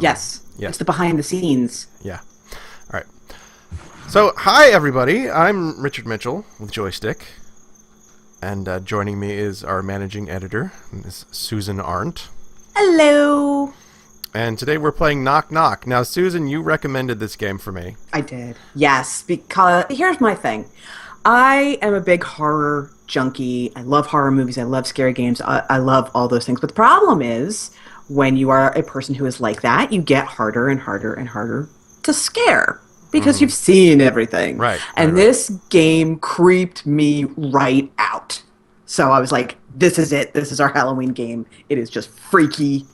Yes. Yeah. It's the behind the scenes. Yeah. All right. So, hi everybody. I'm Richard Mitchell with Joystiq, and joining me is our managing editor, Ms. Susan Arndt. Hello. And today we're playing Knock Knock. Now, Susan, you recommended this game for me. I did. Yes, because here's my thing. I am a big horror junkie. I love horror movies. I love scary games. I love all those things. But the problem is, when you are a person who is like that, you get harder and harder and harder to scare because you've seen everything. Right. And this game creeped me right out. So I was like, this is it. This is our Halloween game. It is just freaky.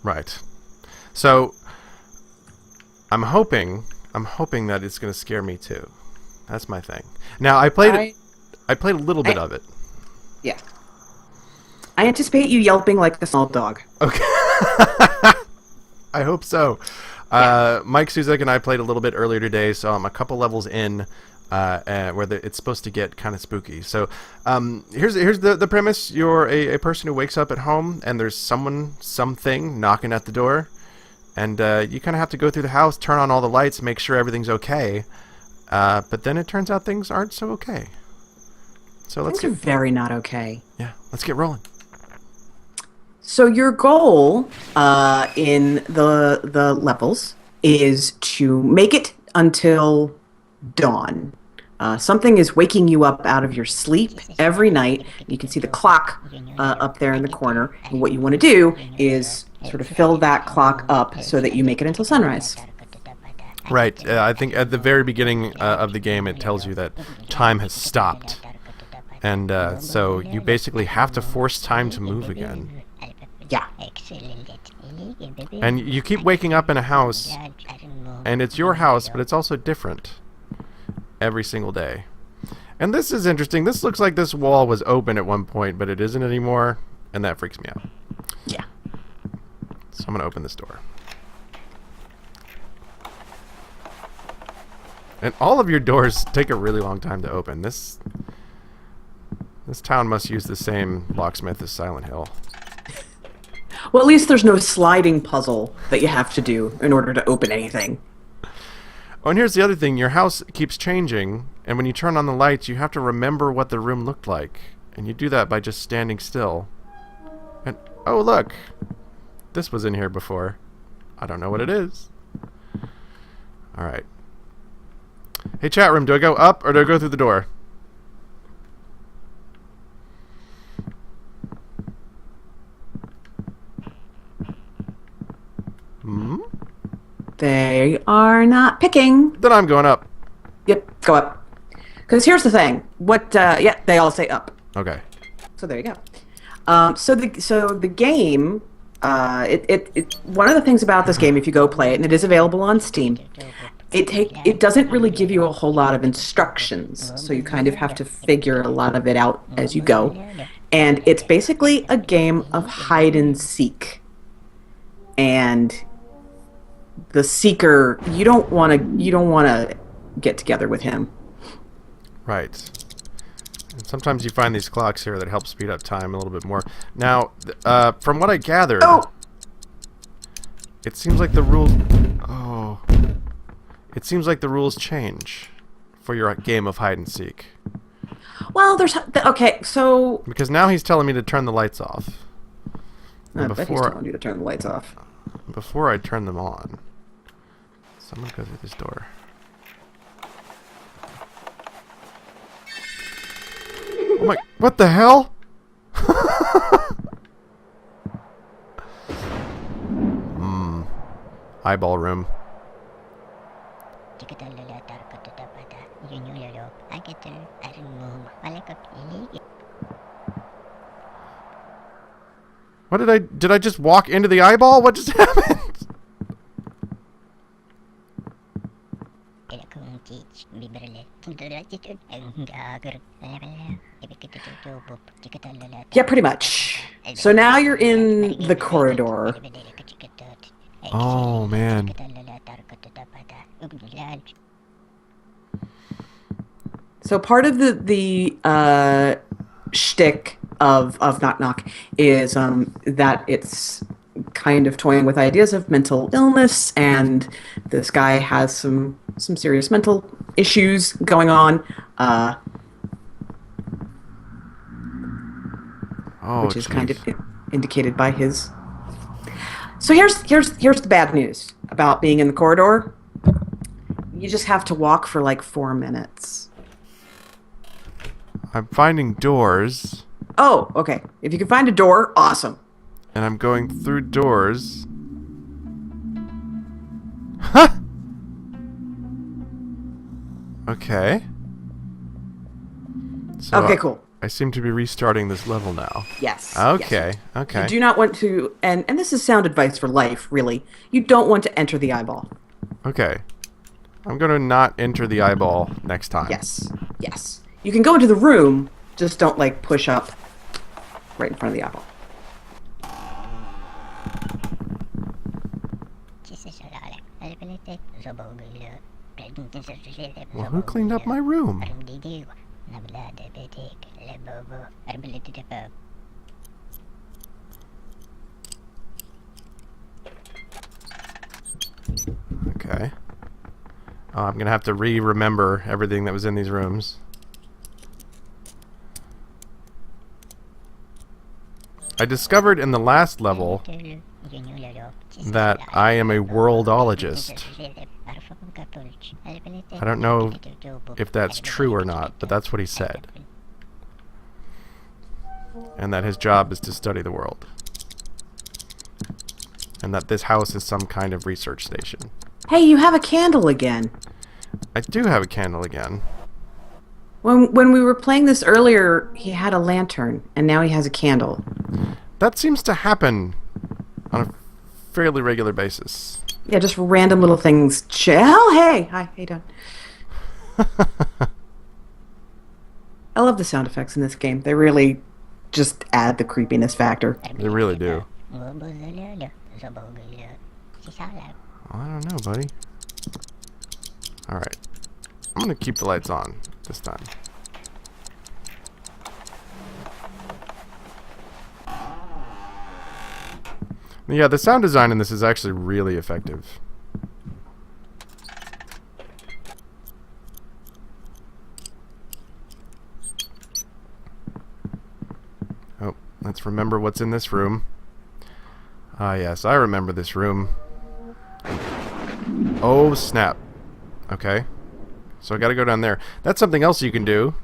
Right. So, I'm hoping that it's going to scare me too. That's my thing. Now, I played a little bit of it. Yeah. I anticipate you yelping like the small dog. Okay. I hope so. Mike Suzak and I played a little bit earlier today, so I'm a couple levels in where it's supposed to get kind of spooky. So here's the premise. You're a person who wakes up at home, and there's something knocking at the door, and you kind of have to go through the house, turn on all the lights, make sure everything's okay. But then it turns out things aren't so okay. So Things are very not okay. Yeah, let's get rolling. So your goal in the levels is to make it until dawn. Something is waking you up out of your sleep every night. You can see the clock up there in the corner. And what you want to do is sort of fill that clock up so that you make it until sunrise. Right. I think at the very beginning of the game it tells you that time has stopped. And so you basically have to force time to move again. Yeah. And you keep waking up in a house, and it's your house, but it's also different every single day. And this is interesting. This looks like this wall was open at one point, but it isn't anymore, and that freaks me out. Yeah. So I'm going to open this door. And all of your doors take a really long time to open. This town must use the same locksmith as Silent Hill. Well, at least there's no sliding puzzle that you have to do in order to open anything. Oh, and here's the other thing. Your house keeps changing, and when you turn on the lights, you have to remember what the room looked like. And you do that by just standing still. And, oh, look. This was in here before. I don't know what it is. All right. Hey, chat room, do I go up or do I go through the door? They are not picking. Then I'm going up. Yep, go up. Because here's the thing. Yeah, they all say up. Okay. So there you go. So the game, one of the things about this game, if you go play it, and it is available on Steam, it doesn't really give you a whole lot of instructions. So you kind of have to figure a lot of it out as you go. And it's basically a game of hide and seek. And the seeker, you don't want to get together with him. Right. And sometimes you find these clocks here that help speed up time a little bit more. Now, from what I gathered, it seems like the rules. Oh, it seems like the rules change for your game of hide and seek. Well, okay, so because now he's telling me to turn the lights off. I bet he's telling you to turn the lights off. Before I turn them on, someone go through this door. Oh my! What the hell? Eyeball room. What did I just walk into the eyeball? What just happened? Yeah, pretty much. So now you're in the corridor. Oh, man. So part of the shtick of Knock Knock is that it's kind of toying with ideas of mental illness, and this guy has some serious mental issues going on, Oh, which is kind jeez. of indicated by his. So here's the bad news about being in the corridor. You just have to walk for like 4 minutes. I'm finding doors, Oh, okay. If you can find a door, awesome. and I'm going through doors. Huh! Okay. So Okay, cool. I seem to be restarting this level now. Yes. Okay, Yes. You okay. do not want to, and this is sound advice for life, really. You don't want to enter the eyeball. Okay. I'm gonna not enter the eyeball next time. Yes. Yes. You can go into the room, just don't like push up right in front of the eyeball. Well, who cleaned up my room? Okay. I'm gonna have to remember everything that was in these rooms. I discovered in the last level that I am a worldologist. I don't know if that's true or not, but that's what he said. And that his job is to study the world. And that this house is some kind of research station. Hey, you have a candle again. I do have a candle again. When we were playing this earlier, he had a lantern, and now he has a candle. That seems to happen on a fairly regular basis. Yeah, just random little things. Oh, hey, hi, hey, Don. I love the sound effects in this game. They really just add the creepiness factor. They really do. I don't know, buddy. Alright. I'm gonna keep the lights on this time. Yeah, the sound design in this is actually really effective. Oh, let's remember what's in this room. Ah, yes, I remember this room. Oh, snap. Okay. So I gotta go down there. That's something else you can do,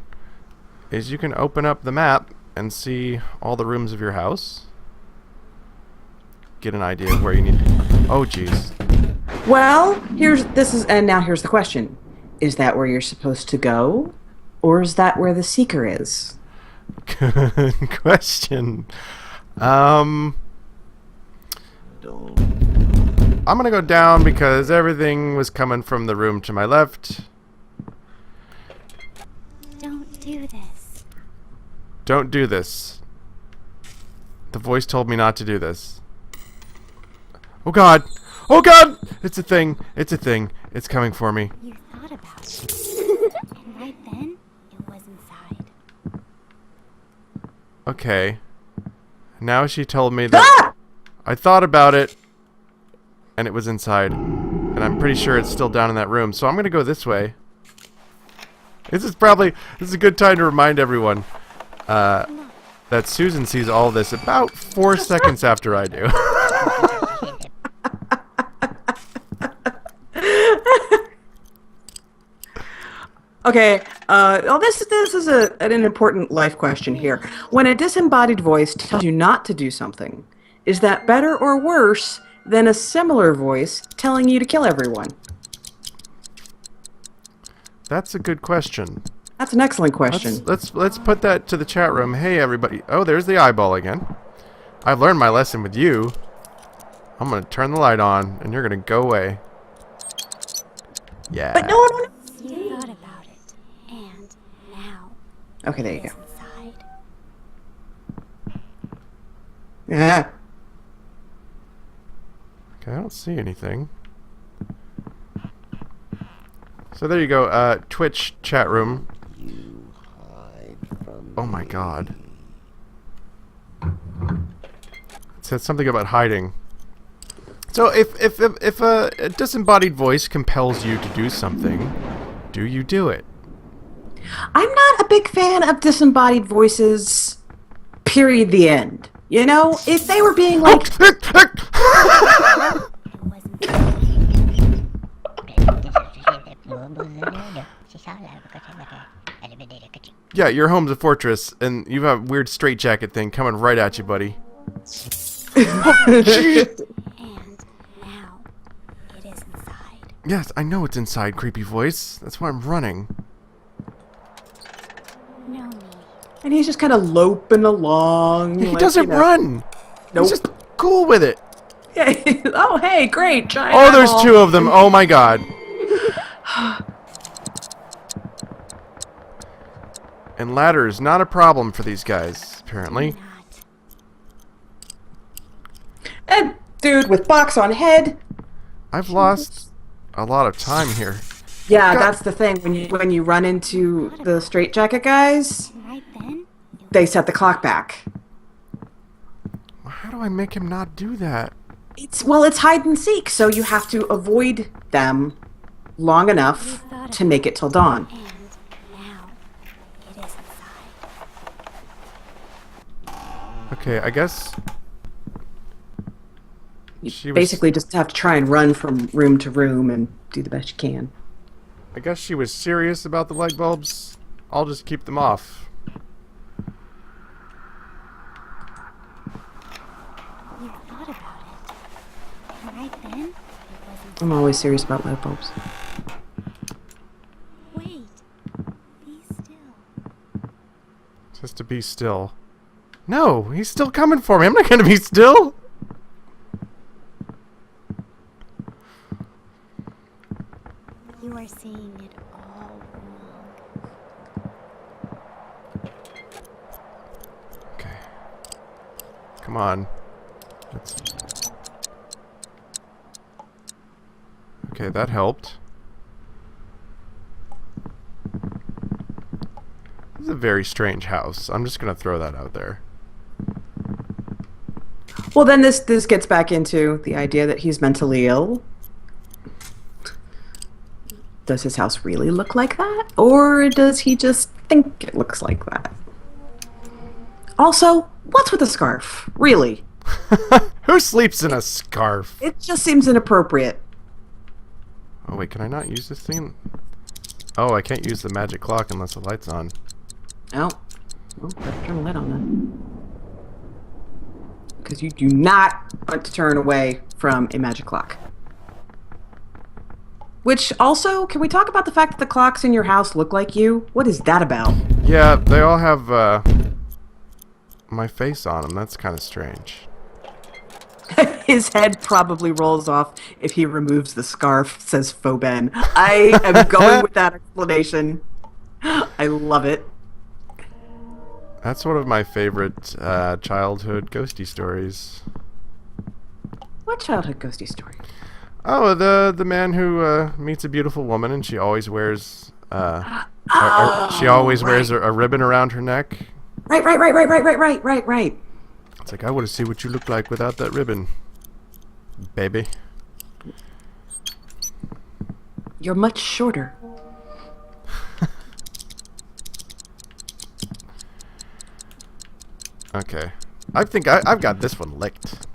is you can open up the map and see all the rooms of your house. Get an idea of where you need... Oh, jeez. Well, now here's the question. Is that where you're supposed to go? Or is that where the seeker is? Good question. I'm gonna go down because everything was coming from the room to my left. Don't do this. Don't do this. The voice told me not to do this. Oh god! Oh god! It's a thing. It's a thing. It's coming for me. You thought about it. And right then, it was inside. Okay. Now she told me that I thought about it and it was inside. And I'm pretty sure it's still down in that room. So I'm gonna go this way. This is a good time to remind everyone that Susan sees all this about 4 seconds after I do. Okay, this is an important life question here. When a disembodied voice tells you not to do something, is that better or worse than a similar voice telling you to kill everyone? That's a good question. That's an excellent question. Let's put that to the chat room. Hey everybody. Oh, there's the eyeball again. I've learned my lesson with you. I'm gonna turn the light on and you're gonna go away. Yeah. But no. You thought about it. And now, Okay, there you it's go. inside. Yeah. Okay, I don't see anything. So there you go, Twitch chat room. Oh my god. said something about hiding. So if a disembodied voice compels you to do something, do you do it? I'm not a big fan of disembodied voices. Period. The end. You know, if they were being like, yeah, your home's a fortress, and you have a weird straitjacket thing coming right at you, buddy. And now it is inside. Yes, I know it's inside, creepy voice. That's why I'm running. No need. and he's just kind of loping along. He like, doesn't you know. run. Nope. He's just cool with it. Yeah. Oh, hey, great. Giant Oh, there's eyeball. 2 of them. Oh my god. And ladders, not a problem for these guys, apparently. Not. And dude with box on head. I've lost a lot of time here. Yeah, God. that's the thing. When you run into the straitjacket guys, Right then, they set the clock back. How do I make him not do that? It's hide and seek, so you have to avoid them long enough to make it till dawn. and now it is inside. Okay, I guess You She was- basically just have to try and run from room to room and do the best you can. she was serious about the light bulbs. I'll just keep them off. You thought about it. And right then, it wasn't. I'm always serious about light bulbs. Wait. Be still. Just to be still. No, he's still coming for me. I'm not gonna be still. You are seeing it all wrong. Okay. Come on. Let's... Okay, that helped. This is a very strange house. I'm just gonna throw that out there. Well, then this gets back into the idea that he's mentally ill. Does his house really look like that? Or does he just think it looks like that? Also, what's with the scarf? Really? Who sleeps in a scarf? It just seems inappropriate. Oh wait, can I not use this thing? Oh, I can't use the magic clock unless the light's on. Oh. Well, better turn the light on then. Because you do not want to turn away from a magic clock. Which also, can we talk about the fact that the clocks in your house look like you? What is that about? Yeah, they all have my face on them. That's kind of strange. His head probably rolls off if he removes the scarf, says Foben. I am going with that explanation. I love it. That's one of my favorite childhood ghosty stories. What childhood ghosty story? Oh, the man who meets a beautiful woman and she always wears wears a ribbon around her neck. Right. It's like, I want to see what you look like without that ribbon, baby. You're much shorter. Okay, I think I've got this one licked.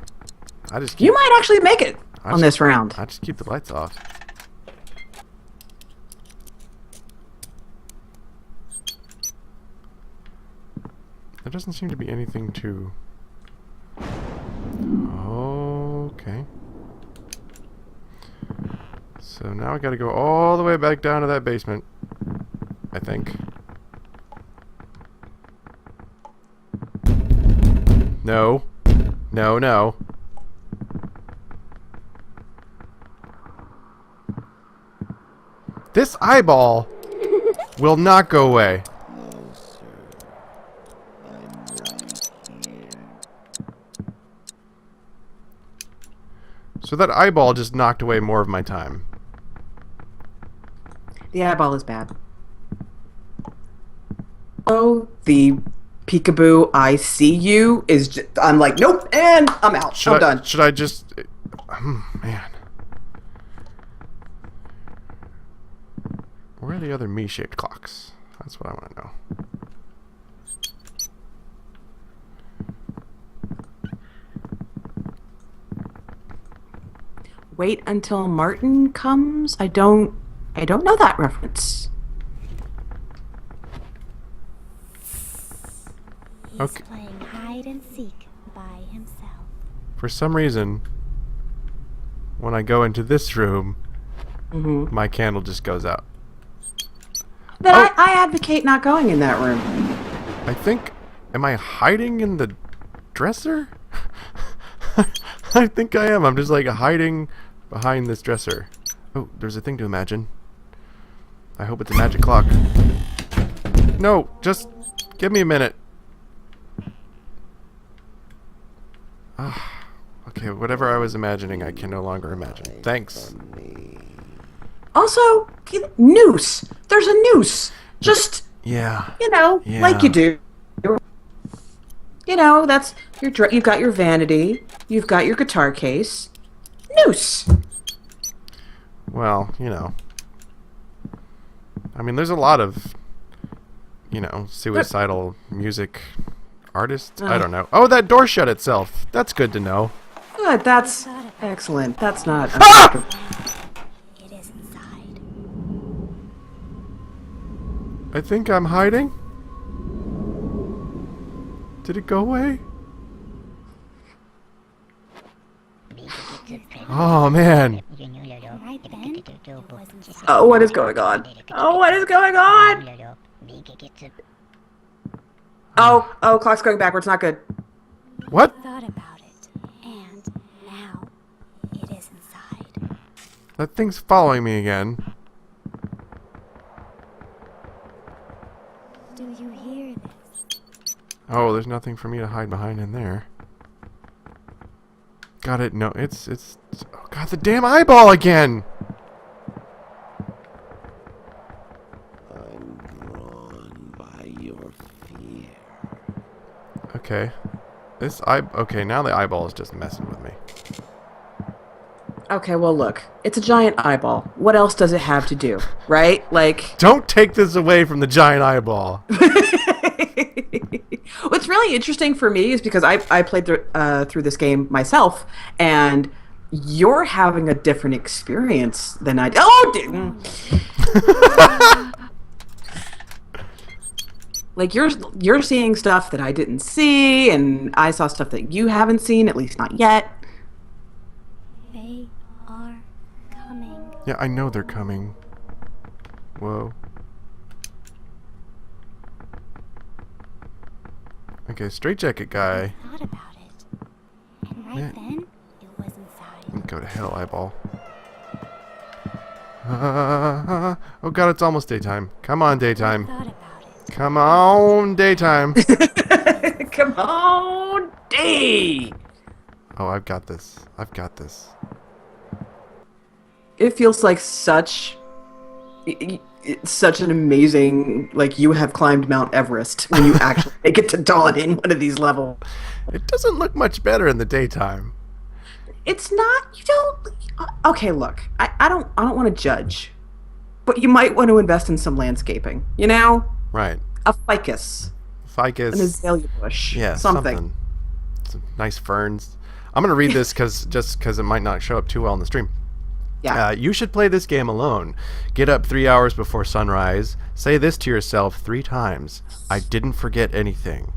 I just keep, You might actually make it I on just- this round. I just keep the lights off. There doesn't seem to be anything to... Okay. So now I gotta go all the way back down to that basement, I think. No. No. This eyeball will not go away. So that eyeball just knocked away more of my time. The eyeball is bad. Oh, the peekaboo, I see you is just, I'm like, nope, and I'm out. I'm done. Should I just... man. Where are the other me-shaped clocks? That's what I want to know. Wait until Martin comes? I don't know that reference. He's Okay. playing hide and seek by himself. For some reason, when I go into this room, my candle just goes out. Then Oh. I advocate not going in that room. I think... Am I hiding in the dresser? I think I am. I'm just like hiding behind this dresser. Oh, there's a thing to imagine. I hope it's a magic clock. No, just give me a minute. Okay, whatever I was imagining, I can no longer imagine. Thanks. Also, noose. There's a noose. Just, Yeah. like Yeah. you do. That's you've got your vanity, you've got your guitar case. Noose. Well, I mean, there's a lot of, suicidal music artists. I don't know. Oh, that door shut itself. That's good to know. Good, that's excellent. That's not It is inside. I think I'm hiding. Did it go away? Oh, man. Right then, it was inside. Oh, what is going on? Oh, what is going on? Oh, clock's going backwards, not good. What? Thought about it, and now it is inside. That thing's following me again. Do you hear this? Oh, there's nothing for me to hide behind in there. Got it. No, it's oh god, the damn eyeball again. I'm drawn by your fear. Okay. Okay, now the eyeball is just messing with me. Okay, well look, it's a giant eyeball. What else does it have to do, right? Like, Don't take this away from the giant eyeball. what's really interesting for me is because I played through this game myself, and you're having a different experience than I did. Like you're seeing stuff that I didn't see, and I saw stuff that you haven't seen, at least not yet. They are coming. Yeah, I know they're coming. Whoa. Okay, straitjacket guy. Thought about it, and right Yeah. then it was inside. Go to hell, eyeball. Oh god, it's almost daytime. Come on, daytime. Thought about it. Come on, daytime. Come on, D. Oh, I've got this. I've got this. It feels like such an amazing, like, you have climbed Mount Everest when you actually make it to dawn in one of these levels. It doesn't look much better in the daytime. It's not, you don't, okay, look, I don't want to judge, but you might want to invest in some landscaping, Right. a ficus, Ficus. an azalea bush, Yeah, something. Some nice ferns. I'm gonna read this because it might not show up too well in the stream. Yeah. You should play this game alone. Get up 3 hours before sunrise. Say this to yourself 3 times. I didn't forget anything.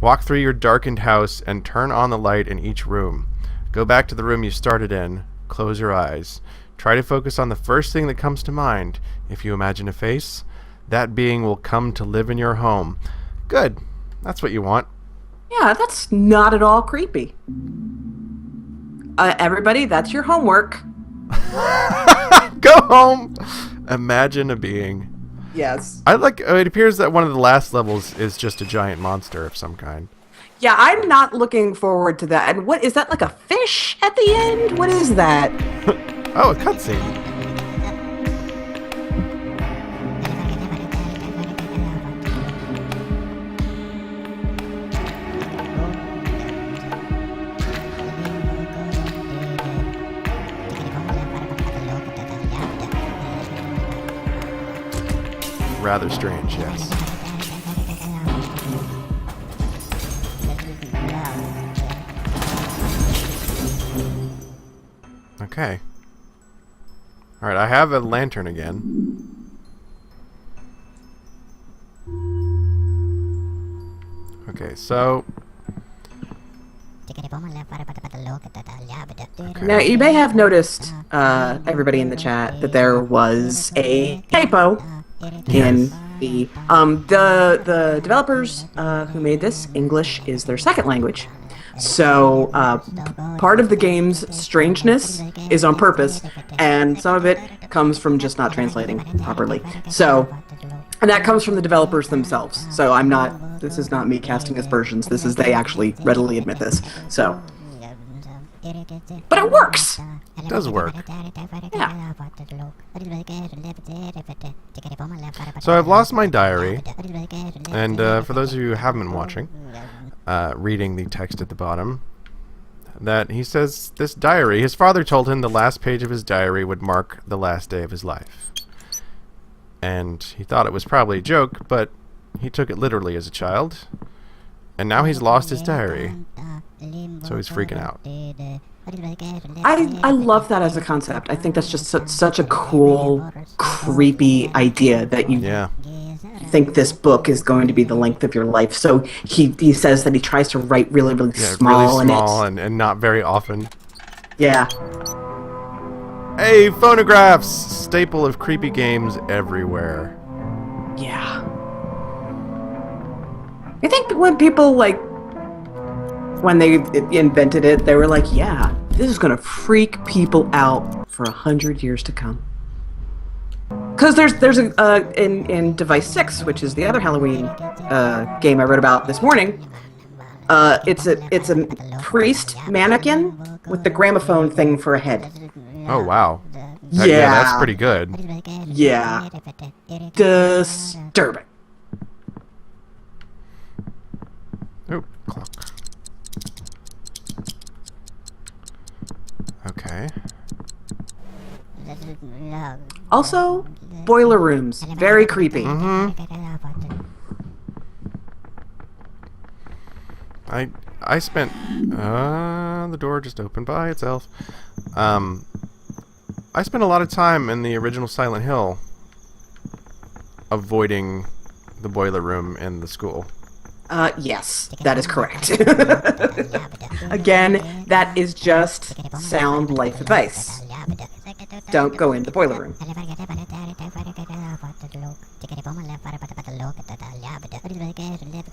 Walk through your darkened house and turn on the light in each room. Go back to the room you started in. Close your eyes. Try to focus on the first thing that comes to mind. If you imagine a face, that being will come to live in your home. Good. That's what you want. Yeah, that's not at all creepy. Everybody, that's your homework. Go home. Imagine a being. Yes. It appears that one of the last levels is just a giant monster of some kind. Yeah, I'm not looking forward to that. And what is that, like a fish at the end? What is that? Oh, a cutscene. rather strange, yes. Okay. Alright, I have a lantern again. Okay, so... Now, you may have noticed, everybody in the chat, that there was a typo in the developers who made this. English is their second language. So part of the game's strangeness is on purpose, and some of it comes from just not translating properly. So, and that comes from the developers themselves. So this is not me casting aspersions. This is, they actually readily admit this. So, but it works. It does work. Yeah. So I've lost my diary, and for those of you who haven't been watching, reading the text at the bottom, that he says this diary, his father told him the last page of his diary would mark the last day of his life. And he thought it was probably a joke, but he took it literally as a child, and now he's lost his diary, so he's freaking out. I love that as a concept. I think that's just such a cool, creepy idea that you think this book is going to be the length of your life. So he says that he tries to write really, really small. Really small and not very often. Yeah. Hey, phonographs! Staple of creepy games everywhere. Yeah. I think when people, when they invented it, they were like, yeah, this is going to freak people out for 100 years to come. Because there's in Device 6, which is the other Halloween game I read about this morning, it's a priest mannequin with the gramophone thing for a head. Oh, wow. Yeah. That's pretty good. Yeah. Disturbing. Oh, clock. Okay. Also, boiler rooms. Very creepy. I spent... the door just opened by itself. I spent a lot of time in the original Silent Hill avoiding the boiler room in the school. Yes, that is correct. Again, that is just sound life advice. Don't go in the boiler room.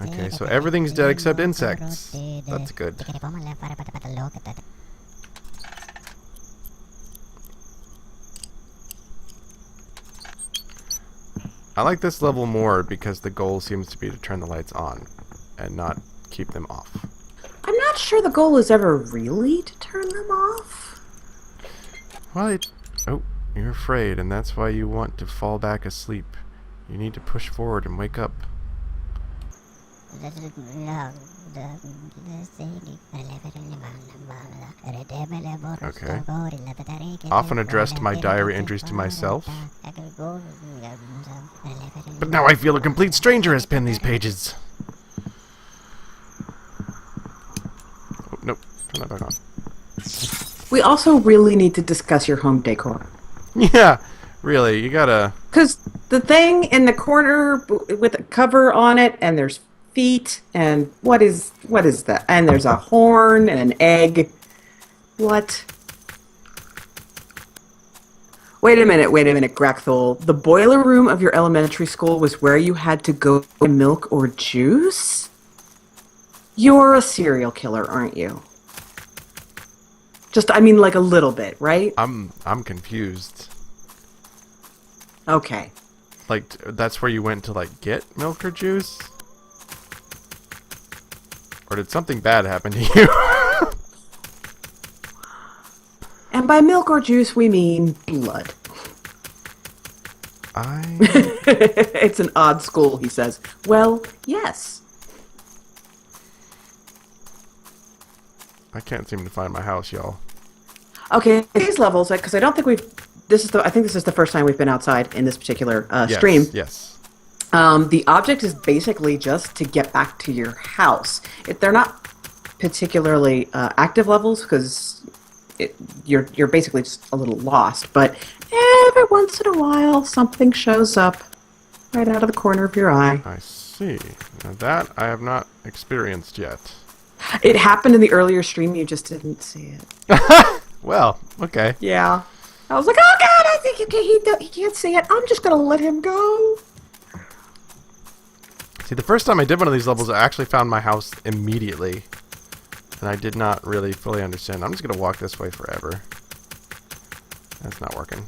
Okay, so everything's dead except insects. That's good. I like this level more because the goal seems to be to turn the lights on and not keep them off. I'm not sure the goal is ever really to turn them off. Well, oh, you're afraid, and that's why you want to fall back asleep. You need to push forward and wake up. Okay. Often addressed my diary entries to myself. But now I feel a complete stranger has penned these pages. Oh, nope. Turn that back on. We also really need to discuss your home decor. Yeah, really, you gotta... Because the thing in the corner with a cover on it, and there's feet, and what is that? And there's a horn and an egg. What? Wait a minute, Grackthol. The boiler room of your elementary school was where you had to go get milk or juice? You're a serial killer, aren't you? Just, I mean, like a little bit, right? I'm confused. Okay. Like, that's where you went to, like, get milk or juice? Or did something bad happen to you? And by milk or juice, we mean blood. It's an odd school, he says. Well, yes. I can't seem to find my house, y'all. Okay, these levels, because I don't think I think this is the first time we've been outside in this particular Yes, stream. yes. The object is basically just to get back to your house. They're not particularly active levels because you're basically just a little lost. But every once in a while, something shows up right out of the corner of your eye. I see. Now that I have not experienced yet. It happened in the earlier stream. You just didn't see it. Well, okay. Yeah. I was like, oh god, I think he can't see it. I'm just gonna let him go. See, the first time I did one of these levels, I actually found my house immediately. And I did not really fully understand. I'm just going to walk this way forever. That's not working.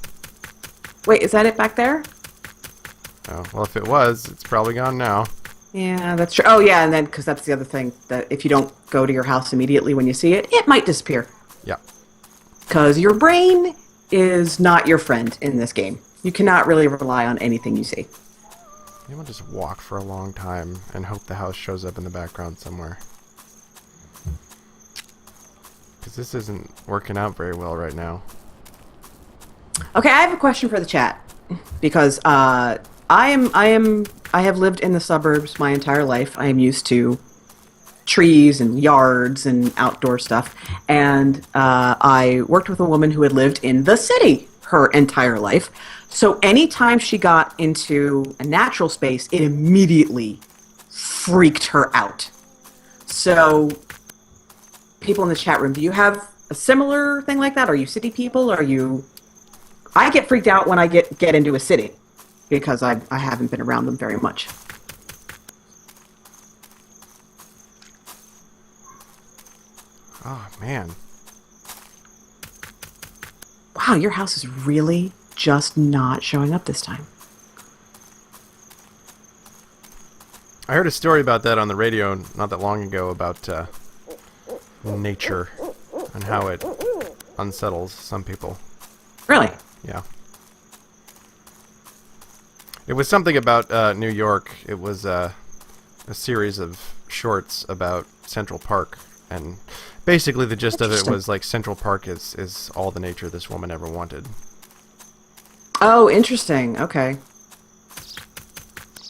Wait, is that it back there? Oh, well, if it was, it's probably gone now. Yeah, that's true. Oh, yeah, and then, because that's the other thing, that if you don't go to your house immediately when you see it, it might disappear. Yeah. Because your brain is not your friend in this game. You cannot really rely on anything you see. Maybe I'll just walk for a long time and hope the house shows up in the background somewhere. Because this isn't working out very well right now. Okay, I have a question for the chat. Because I have lived in the suburbs my entire life. I am used to trees and yards and outdoor stuff. And I worked with a woman who had lived in the city her entire life. So anytime she got into a natural space, it immediately freaked her out. So, people in the chat room, do you have a similar thing like that? Are you city people? Are you... I get freaked out when I get into a city because I haven't been around them very much. Oh, man. Wow, your house is really just not showing up this time. I heard a story about that on the radio not that long ago about nature and how it unsettles some people. Really? Yeah. It was something about New York. It was a series of shorts about Central Park, and basically the gist of it was like Central Park is all the nature this woman ever wanted. Oh, interesting. Okay.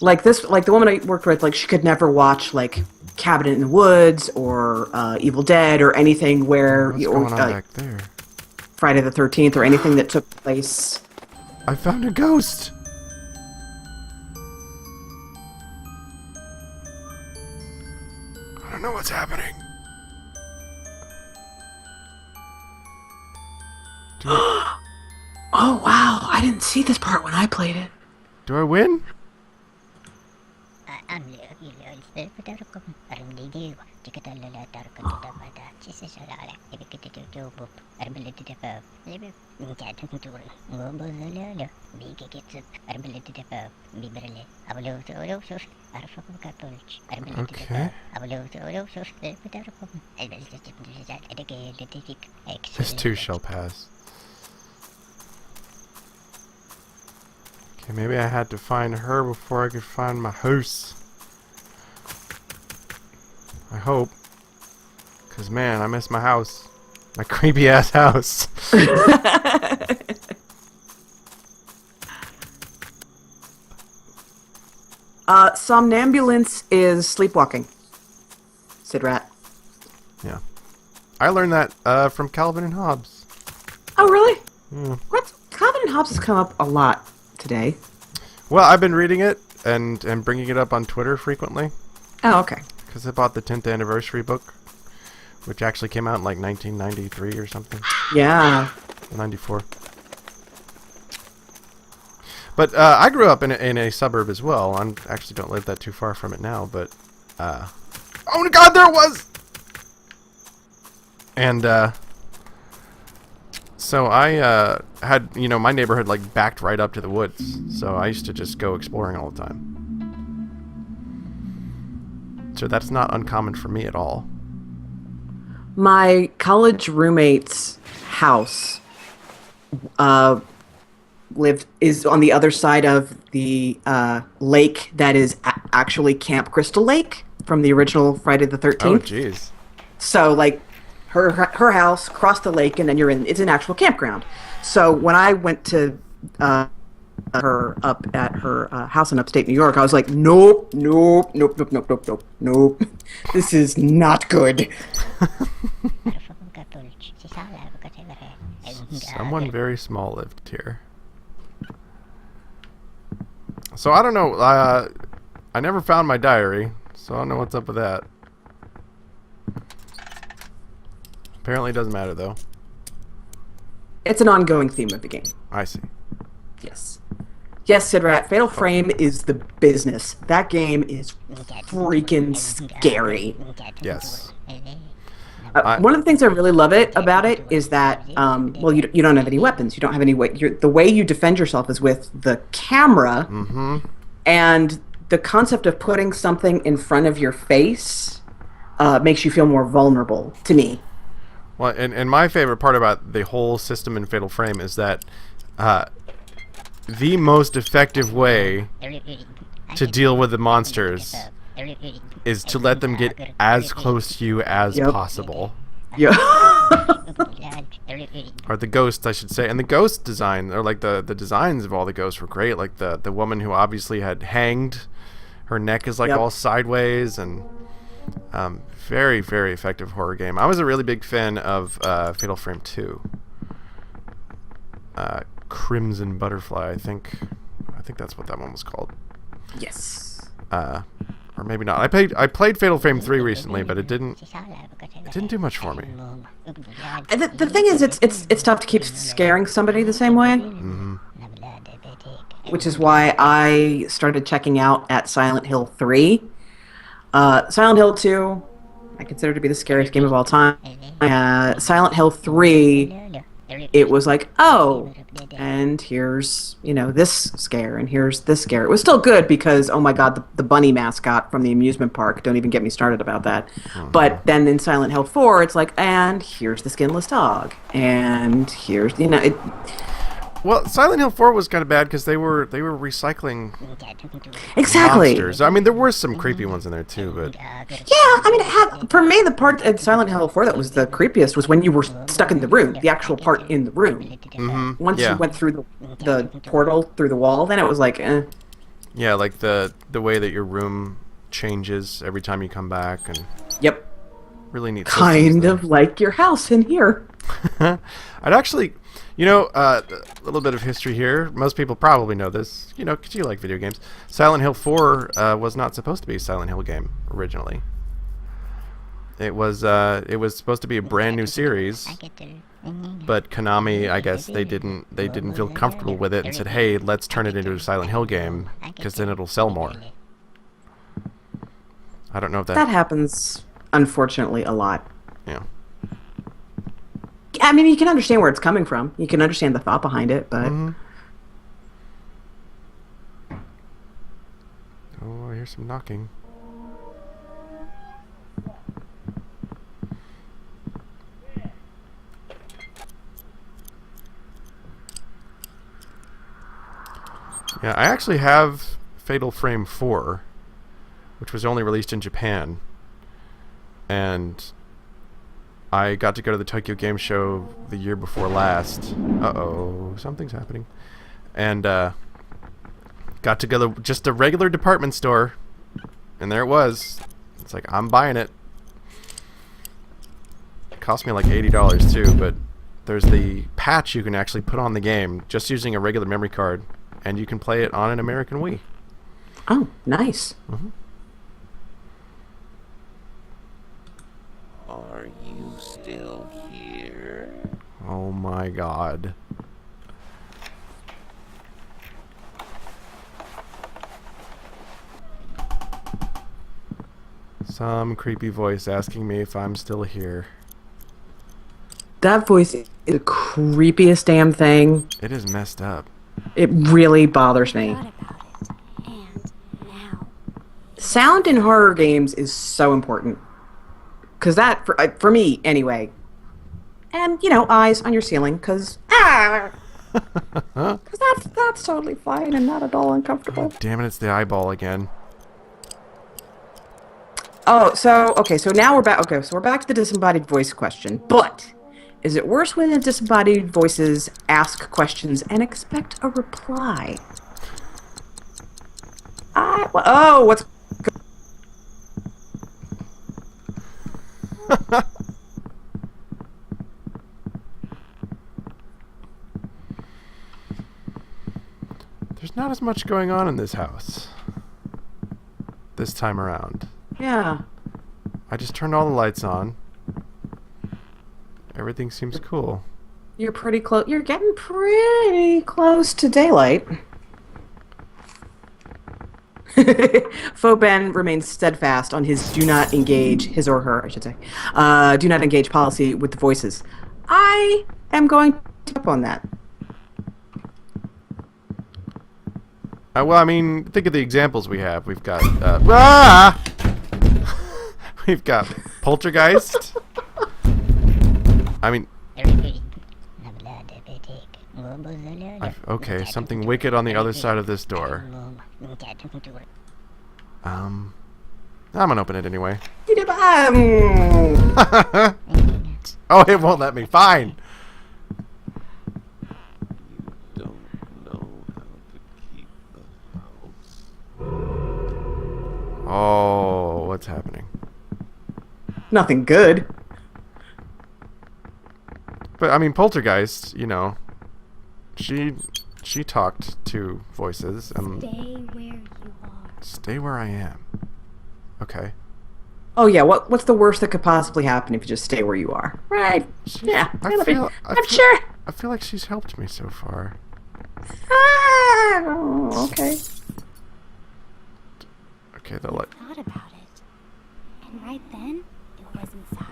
Like the woman I worked with, like she could never watch like Cabin in the Woods or Evil Dead or anything where What's going on back there? Friday the 13th or anything that took place. I found a ghost. I don't know what's happening. Oh wow, I didn't see this part when I played it. Do I win? Okay. This too shall pass. Okay, maybe I had to find her before I could find my house. I hope. Because, man, I miss my house. My creepy-ass house. Somnambulance is sleepwalking. Sid Rat. Yeah. I learned that from Calvin and Hobbes. Oh, really? Yeah. What? Calvin and Hobbes has come up a lot today. Well, I've been reading it and bringing it up on Twitter frequently. Oh, okay. Because I bought the 10th anniversary book, which actually came out in like 1993 or something. Yeah. 94. But I grew up in a suburb as well. I actually don't live that too far from it now, but... oh my god, there it was! And, so I had, you know, my neighborhood like backed right up to the woods. So I used to just go exploring all the time. So that's not uncommon for me at all. My college roommate's house is on the other side of the lake that is actually Camp Crystal Lake from the original Friday the 13th. Oh, jeez. So, like, her house, cross the lake, and then it's an actual campground. So when I went to her up at her house in upstate New York. I was like, nope, nope, nope, nope, nope, nope, nope, nope. This is not good. Someone very small lived here. So I don't know. I never found my diary, so I don't know what's up with that. Apparently, it doesn't matter though. It's an ongoing theme of the game. I see. Yes. Yes, Sidrat, Fatal Frame is the business. That game is freaking scary. Yes. One of the things I really love about it is that, well, you don't have any weapons. You don't have any way. The way you defend yourself is with the camera, and the concept of putting something in front of your face makes you feel more vulnerable, to me. Well, and my favorite part about the whole system in Fatal Frame is that the most effective way to deal with the monsters is to let them get as close to you as possible. Yeah. Or the ghosts, I should say. And the ghost design, or like the designs of all the ghosts were great. Like the woman who obviously had hanged, her neck is like all sideways, and very, very effective horror game. I was a really big fan of Fatal Frame 2. Crimson Butterfly, I think that's what that one was called. Yes. Or maybe not. I played Fatal Frame 3 recently, but it didn't do much for me. The thing is, it's tough to keep scaring somebody the same way. Which is why I started checking out at Silent Hill 3. Silent Hill 2, I consider to be the scariest game of all time. Silent Hill 3, it was like, oh, and here's, this scare, and here's this scare. It was still good because, oh my god, the bunny mascot from the amusement park, don't even get me started about that. But then in Silent Hill 4, it's like, and here's the skinless dog, and here's, Well, Silent Hill 4 was kind of bad because they were recycling monsters. I mean, there were some creepy ones in there too, but for me, the part at Silent Hill 4 that was the creepiest was when you were stuck in the room, the actual part in the room. Once you went through the portal through the wall, then it was like, eh. Yeah, like the way that your room changes every time you come back, and really neat. Kind of like your house in here. I'd actually. A little bit of history here. Most people probably know this, because you like video games. Silent Hill 4 was not supposed to be a Silent Hill game originally. It was supposed to be a brand new series, but Konami, I guess they didn't feel comfortable with it and said, "Hey, let's turn it into a Silent Hill game because then it'll sell more." I don't know if that happens, unfortunately, a lot. Yeah. I mean, you can understand where it's coming from. You can understand the thought behind it, but... Oh, I hear some knocking. Yeah, I actually have Fatal Frame 4, which was only released in Japan. And I got to go to the Tokyo Game Show the year before last. Uh-oh, something's happening. And got to go to just a regular department store, and there it was. It's like, I'm buying it. It cost me like $80 too, but there's the patch you can actually put on the game just using a regular memory card, and you can play it on an American Wii. Oh, nice. Are you still here? Oh my god. Some creepy voice asking me if I'm still here. That voice is the creepiest damn thing. It is messed up. It really bothers me. Sound in horror games is so important. Because that, for me, anyway. And, eyes on your ceiling, because... Because that's totally fine and not at all uncomfortable. Oh, damn it, it's the eyeball again. Oh, so now we're back. Okay, so we're back to the disembodied voice question. But Is it worse when the disembodied voices ask questions and expect a reply? Oh, what's... There's not as much going on in this house this time around. Yeah. I just turned all the lights on. Everything seems cool. You're pretty close. You're getting pretty close to daylight. Fauben remains steadfast on his do not engage, his or her, I should say, do not engage policy with the voices. I am going to up on that. Well, I mean, think of the examples we have. We've got, we've got Poltergeist. I mean, okay, something wicked on the other side of this door. I'm gonna open it anyway. Oh, it won't let me. Fine. You don't know how to keep the house. Oh, what's happening? Nothing good. But I mean, Poltergeist, you know, she talked to voices and Stay where you are. stay where I am. Okay. Oh yeah, what's the worst that could possibly happen if you just stay where you are? Right. Yeah. I'm sure. I feel like she's helped me so far. Okay. Okay, the light. Thought about it. And right then, it was inside.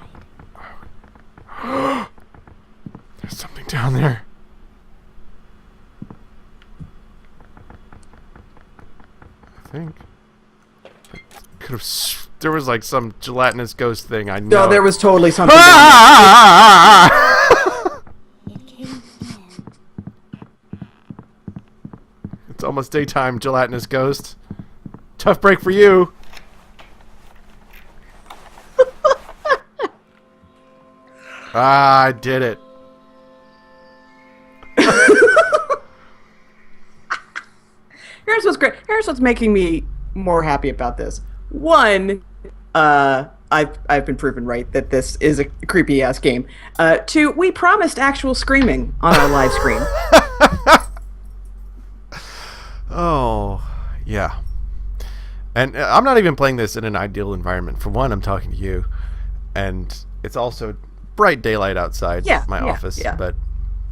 There's something down there. I think. Could have. There was like some gelatinous ghost thing. I know. No, there was totally something. Down It came in. It's almost daytime, gelatinous ghost. Tough break for you. I did it. Here's what's great. Here's what's making me more happy about this. One, I've been proven right that this is a creepy ass game. Two, we promised actual screaming on our live stream. Oh, yeah. And I'm not even playing this in an ideal environment. For one, I'm talking to you, and it's also bright daylight outside my office. Yeah. But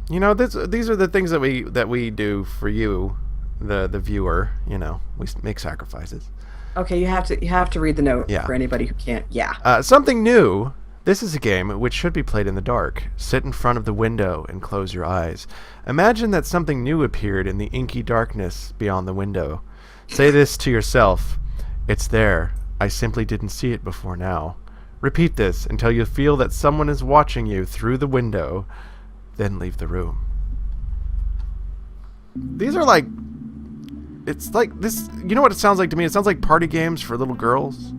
you know, these are the things that we do for you, the viewer. You know, we make sacrifices. Okay, you have to read the note for anybody who can't. Yeah. Something new. This is a game which should be played in the dark. Sit in front of the window and close your eyes. Imagine that something new appeared in the inky darkness beyond the window. Say this to yourself. It's there. I simply didn't see it before now. Repeat this until you feel that someone is watching you through the window. Then leave the room. These are like... It's like this... You know what it sounds like to me? It sounds like party games for little girls.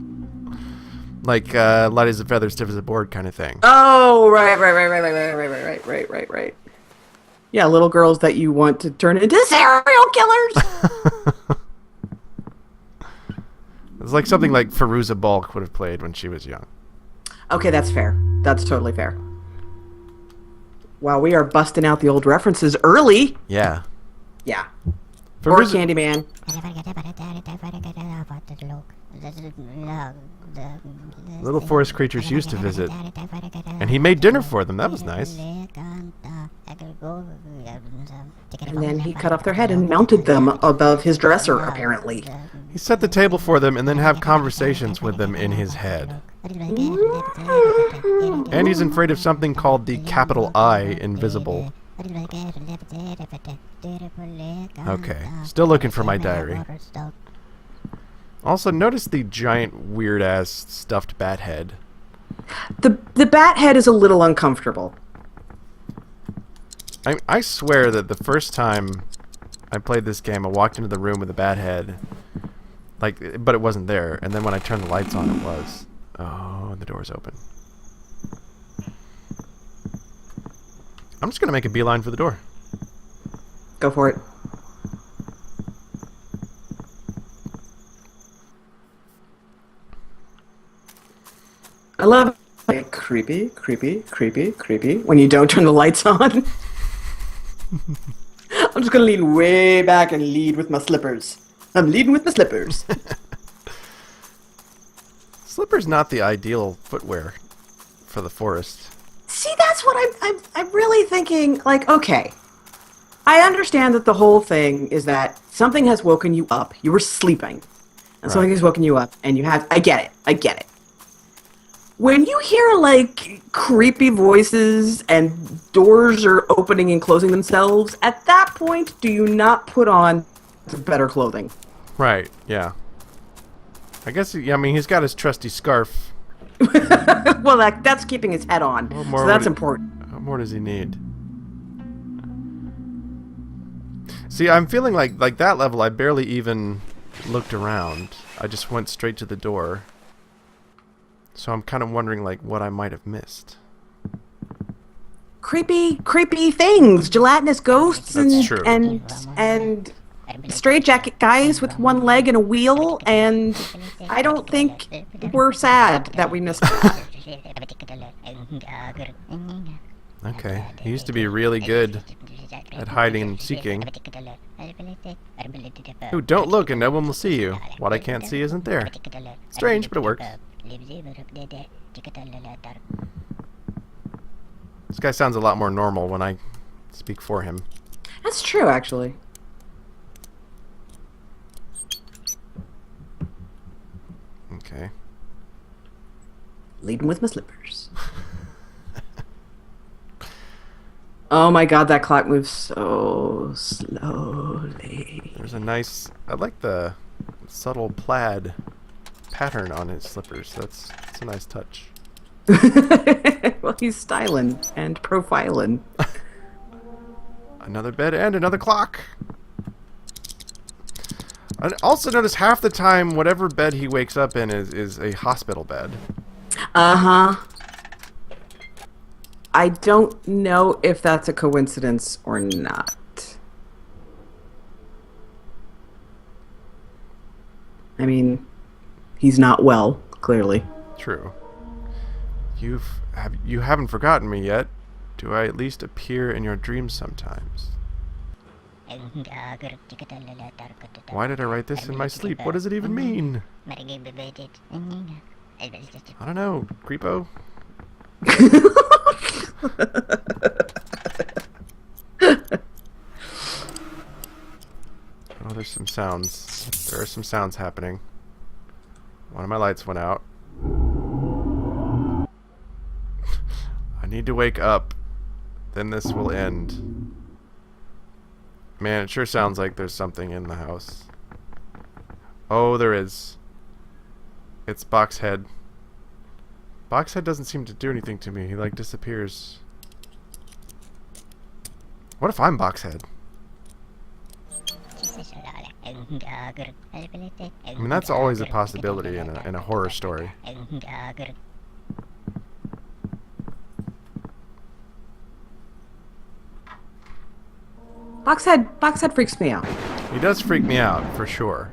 Like light as a feather, stiff as a board kind of thing. Oh, right. Yeah, little girls that you want to turn into serial killers. It's like something like Fairuza Balk would have played when she was young. Okay, that's fair. That's totally fair. Wow, we are busting out the old references early. Yeah. Yeah. Or Fairuza... Candyman. Little forest creatures used to visit. And he made dinner for them. That was nice. And then he cut off their head and mounted them above his dresser, apparently. He set the table for them and then have conversations with them in his head. And he's afraid of something called the capital I invisible. Okay, still looking for my diary. Also, notice the giant, weird-ass stuffed bat head. The bat head is a little uncomfortable. I swear that the first time I played this game, I walked into the room with a bat head, but it wasn't there. And then when I turned the lights on, it was. Oh, and the door's open. I'm just gonna make a beeline for the door. Go for it. I love it. Creepy, creepy, creepy, creepy. When you don't turn the lights on. I'm just gonna lean way back and lead with my slippers. I'm leading with my slippers. Slipper's not the ideal footwear for the forest. See, that's what I'm really thinking. Like, okay, I understand that the whole thing is that something has woken you up. You were sleeping, and something has woken you up, and you have. I get it. I get it. When you hear like creepy voices and doors are opening and closing themselves, at that point, do you not put on better clothing? Right. Yeah. I guess. I mean, he's got his trusty scarf. Well, that's keeping his head on, so that's important. What more does he need? See, I'm feeling like that level, I barely even looked around. I just went straight to the door. So I'm kind of wondering, like, what I might have missed. Creepy things, gelatinous ghosts, That's true. and straitjacket guys with one leg and a wheel, and I don't think we're sad that we missed that. Okay, he used to be really good at hiding and seeking. Ooh, don't look and no one will see you. What I can't see isn't there. Strange, but it works. This guy sounds a lot more normal when I speak for him. That's true, actually. Okay. Leading with my slippers. Oh my god, that clock moves so slowly. There's a nice... I like the subtle plaid pattern on his slippers. That's a nice touch. Well, he's styling and profiling. Another bed and another clock. I also notice half the time whatever bed he wakes up in is a hospital bed. Uh-huh. I don't know if that's a coincidence or not. I mean, he's not well, clearly. True. You haven't forgotten me yet. Do I at least appear in your dreams sometimes? Why did I write this in my sleep? What does it even mean? I don't know, creepo. Oh, there's some sounds. There are some sounds happening. One of my lights went out. I need to wake up. Then this will end. Man, it sure sounds like there's something in the house. Oh, there is. It's Boxhead. Boxhead doesn't seem to do anything to me. He, like, disappears. What if I'm Boxhead? I mean, that's always a possibility in a horror story. Boxhead freaks me out. He does freak me out, for sure.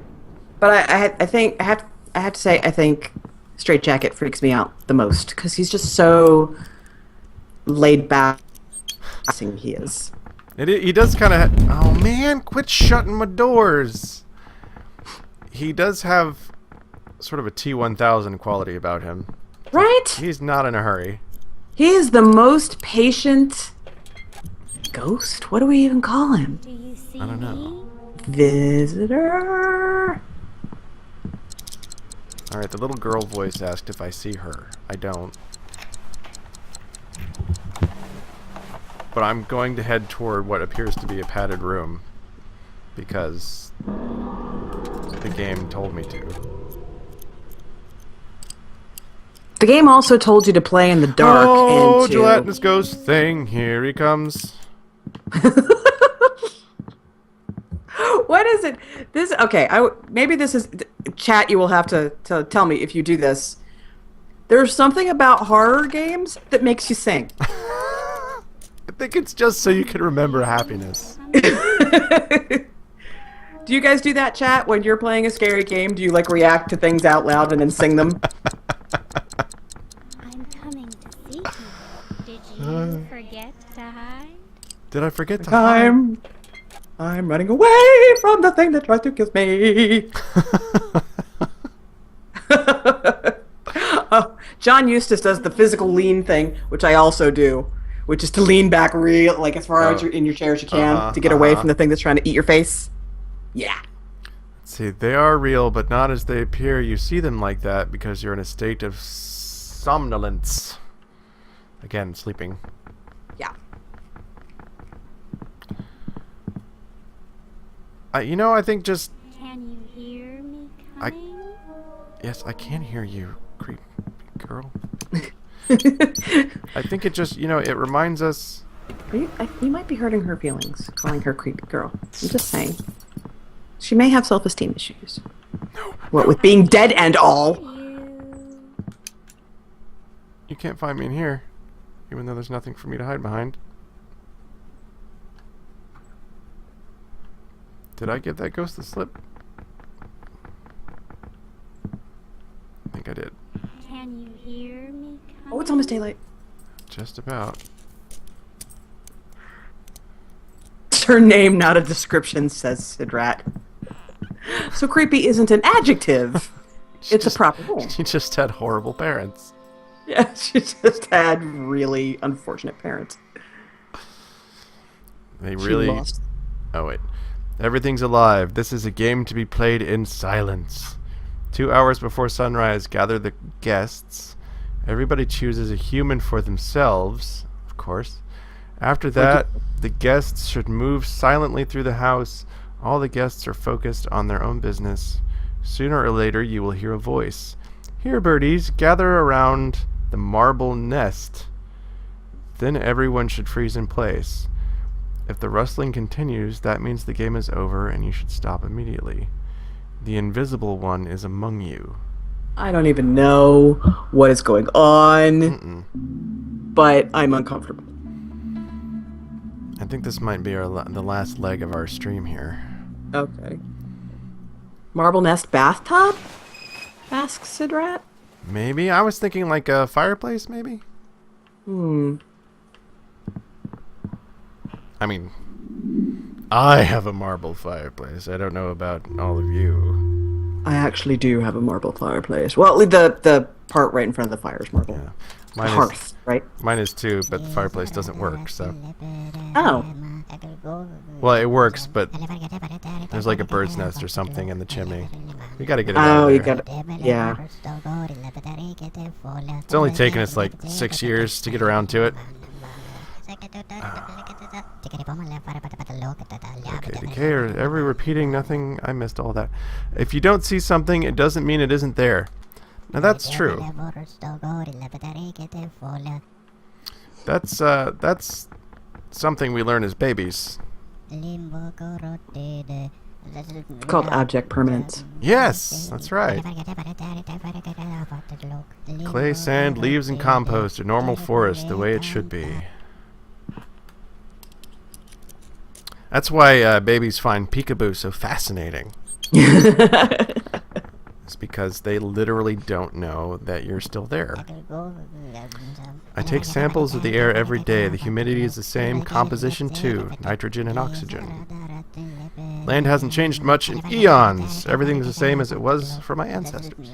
But I think I have to say I think Straitjacket freaks me out the most because he's just so laid back. He is. He does kind of... Oh, man, quit shutting my doors. He does have sort of a T-1000 quality about him. Right? He's not in a hurry. He is the most patient ghost? What do we even call him? Do you see I don't know. Visitor? Alright, the little girl voice asked if I see her. I don't. But I'm going to head toward what appears to be a padded room. Because the game told me to. The game also told you to play in the dark Oh, and to... gelatinous ghost thing. Here he comes. What is it? This okay? Maybe this is chat. You will have to tell me if you do this. There's something about horror games that makes you sing. I think it's just so you can remember happiness. Do you guys do that, chat, when you're playing a scary game? Do you like react to things out loud and then sing them? I'm coming to see you. Did you forget to hide? Did I forget to hide? I'm running away from the thing that tries to kiss me. John Eustace does the physical lean thing, which I also do, which is to lean back real, like as far as in your chair as you can to get away from the thing that's trying to eat your face. Yeah. Let's see, they are real, but not as they appear. You see them like that because you're in a state of somnolence. Again, sleeping. Yeah. I think just... Can you hear me coming? Yes, I can hear you, creepy girl. I think it just, it reminds us... You might be hurting her feelings, calling her creepy girl. I'm just saying. She may have self-esteem issues. No. What with being dead and all. You can't find me in here, even though there's nothing for me to hide behind. Did I give that ghost the slip? I think I did. Can you hear me coming? Oh, it's almost daylight. Just about. It's her name, not a description, says Sidrat. So creepy isn't an adjective. It's a proper rule. She just had horrible parents. Yeah, she just had really unfortunate parents. They really... She lost. Oh, wait. Everything's alive. This is a game to be played in silence. 2 hours before sunrise, gather the guests. Everybody chooses a human for themselves, of course. After that, the guests should move silently through the house. All the guests are focused on their own business. Sooner or later, you will hear a voice. Here, birdies, gather around the marble nest. Then everyone should freeze in place. If the rustling continues, that means the game is over and you should stop immediately. The invisible one is among you. I don't even know what is going on, but I'm uncomfortable. I think this might be the last leg of our stream here. Okay. Marble nest bathtub? Asks Sidrat. Maybe? I was thinking like a fireplace, maybe? I mean, I have a marble fireplace. I don't know about all of you. I actually do have a marble fireplace. Well, the part right in front of the fire is marble. Yeah. The hearth, right? Mine is too, but the fireplace doesn't work, so... Oh. Well, it works, but there's like a bird's nest or something in the chimney. We gotta get it out of there. You gotta... Yeah. It's only taken us like 6 years to get around to it. Okay, decay or every repeating nothing. I missed all that. If you don't see something, it doesn't mean it isn't there. Now that's true. That's something we learn as babies. It's called object permanence. Yes, that's right. Clay, sand, leaves, and compost, a normal forest, the way it should be. That's why babies find peekaboo so fascinating. It's because they literally don't know that you're still there. I take samples of the air every day. The humidity is the same, composition too, nitrogen and oxygen. Land hasn't changed much in eons. Everything's the same as it was for my ancestors.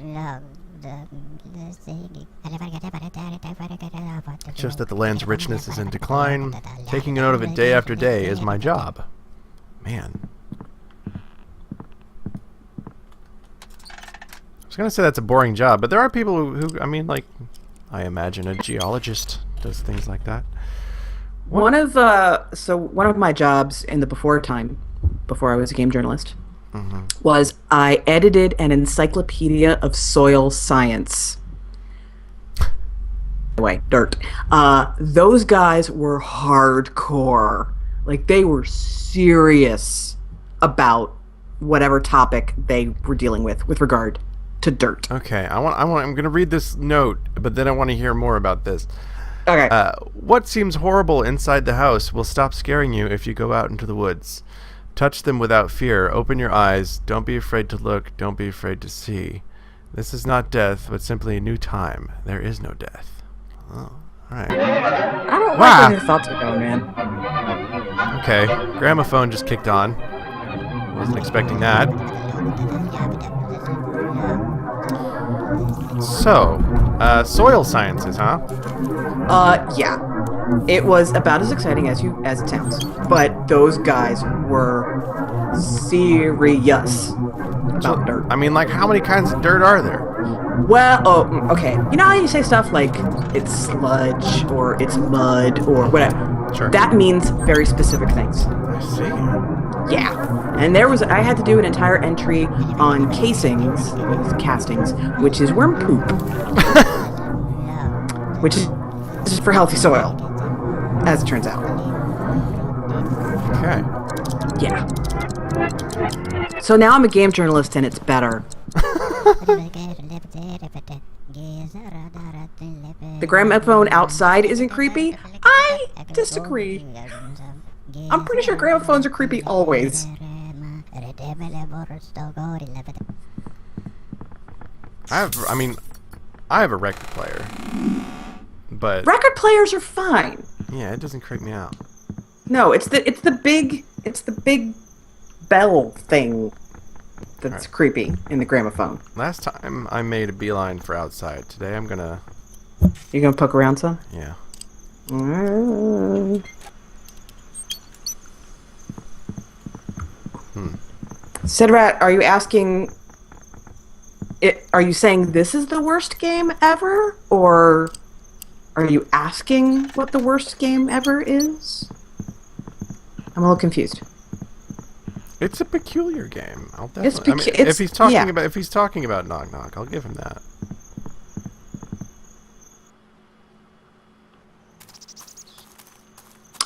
It's just that the land's richness is in decline. Taking note of it day after day is my job. Man. I was going to say that's a boring job, but there are people who I mean, like, I imagine a geologist does things like that. One of my jobs in the before I was a game journalist, was I edited an encyclopedia of soil science. By the way, dirt. Those guys were hardcore. Like, they were serious about whatever topic they were dealing with regard to dirt. Okay, I'm going to read this note, but then I want to hear more about this. Okay. What seems horrible inside the house will stop scaring you if you go out into the woods. Touch them without fear. Open your eyes. Don't be afraid to look. Don't be afraid to see. This is not death, but simply a new time. There is no death. Oh, alright. I don't Wow. like where your thoughts are going, man. Okay. Gramophone just kicked on. Wasn't expecting that. So, soil sciences, huh? Yeah. It was about as exciting as it sounds. But those guys were serious about dirt. I mean, like, how many kinds of dirt are there? Well, okay. You know how you say stuff like it's sludge or it's mud or whatever? Sure. That means very specific things. I see. Yeah. And I had to do an entire entry on castings, which is worm poop. Which is for healthy soil, as it turns out. Okay. Yeah. So now I'm a game journalist and it's better. The gramophone outside isn't creepy? I disagree. I'm pretty sure gramophones are creepy always. I have a record player. But Record players are fine. yeah, it doesn't creep me out. No, it's the big bell thing that's creepy in the gramophone. Last time I made a beeline for outside. Today I'm gonna... You gonna poke around some? Yeah. Sidrat, are you asking... Are you saying this is the worst game ever? Or are you asking what the worst game ever is? I'm a little confused. It's a peculiar game. I'll definitely... It's if he's talking about Knock Knock, I'll give him that.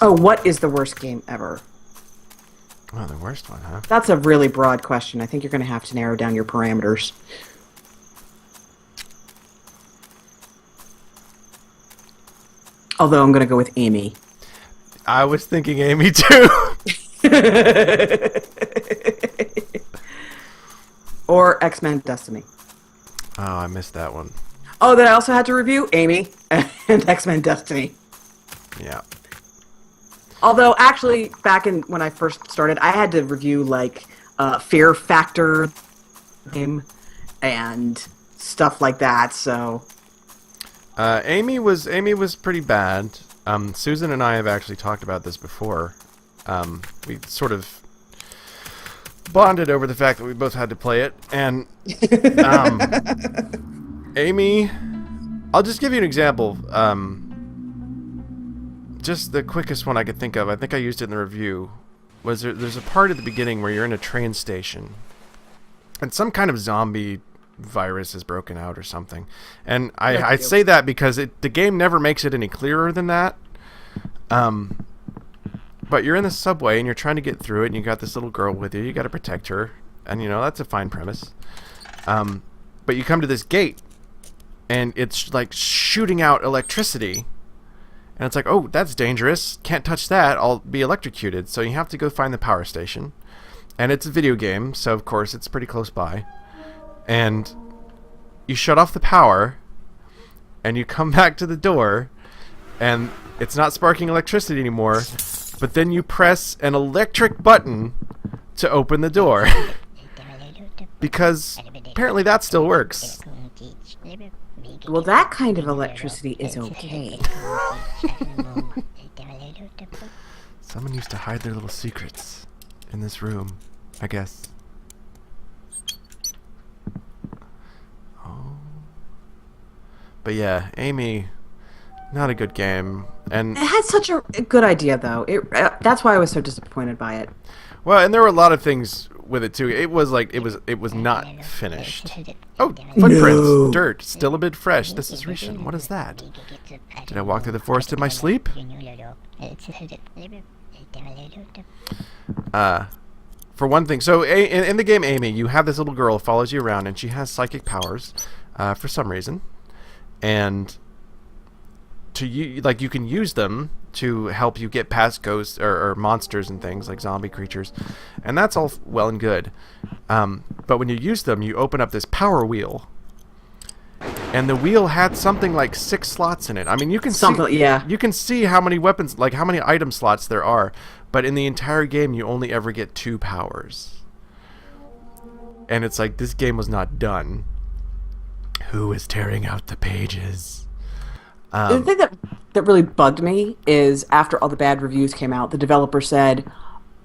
Oh, what is the worst game ever? Oh, the worst one, huh? That's a really broad question. I think you're going to have to narrow down your parameters. Although I'm going to go with Amy. I was thinking Amy too. Or X-Men Destiny. Oh, I missed that one. Oh, that I also had to review Amy and X-Men Destiny. Yeah. Although, actually, back in when I first started, I had to review like Fear Factor game and stuff like that. So, Amy was pretty bad. Susan and I have actually talked about this before. We sort of bonded over the fact that we both had to play it, and Amy, I'll just give you an example. Just the quickest one I could think of, I think I used it in the review, was there's a part at the beginning where you're in a train station, and some kind of zombie virus has broken out or something. And I say that because the game never makes it any clearer than that. But you're in the subway and you're trying to get through it, and you got this little girl with you. You got to protect her, and you know that's a fine premise. But you come to this gate, and it's like shooting out electricity, and it's like, oh, that's dangerous. Can't touch that. I'll be electrocuted. So you have to go find the power station, and it's a video game, so of course it's pretty close by. And you shut off the power, and you come back to the door, and it's not sparking electricity anymore. But then you press an electric button to open the door. Because apparently that still works. well, that kind of electricity is okay. Someone used to hide their little secrets in this room, I guess. Oh. But yeah, Amy, not a good game. And It had such a good idea, though. That's why I was so disappointed by it. well, and there were a lot of things with it too. It was like it was not finished. Oh, footprints, dirt, still a bit fresh. This is recent. What is that? Did I walk through the forest in my sleep? For one thing, so in the game Amy, you have this little girl who follows you around, and she has psychic powers for some reason, and like you can use them to help you get past ghosts or monsters and things like zombie creatures, and that's all well and good. But when you use them, you open up this power wheel, and the wheel had something like 6 slots in it. I mean, you can you can see how many weapons, like how many item slots there are, but in the entire game, you only ever get 2 powers. And it's like, this game was not done. Who is tearing out the pages? The thing that really bugged me is after all the bad reviews came out, the developer said,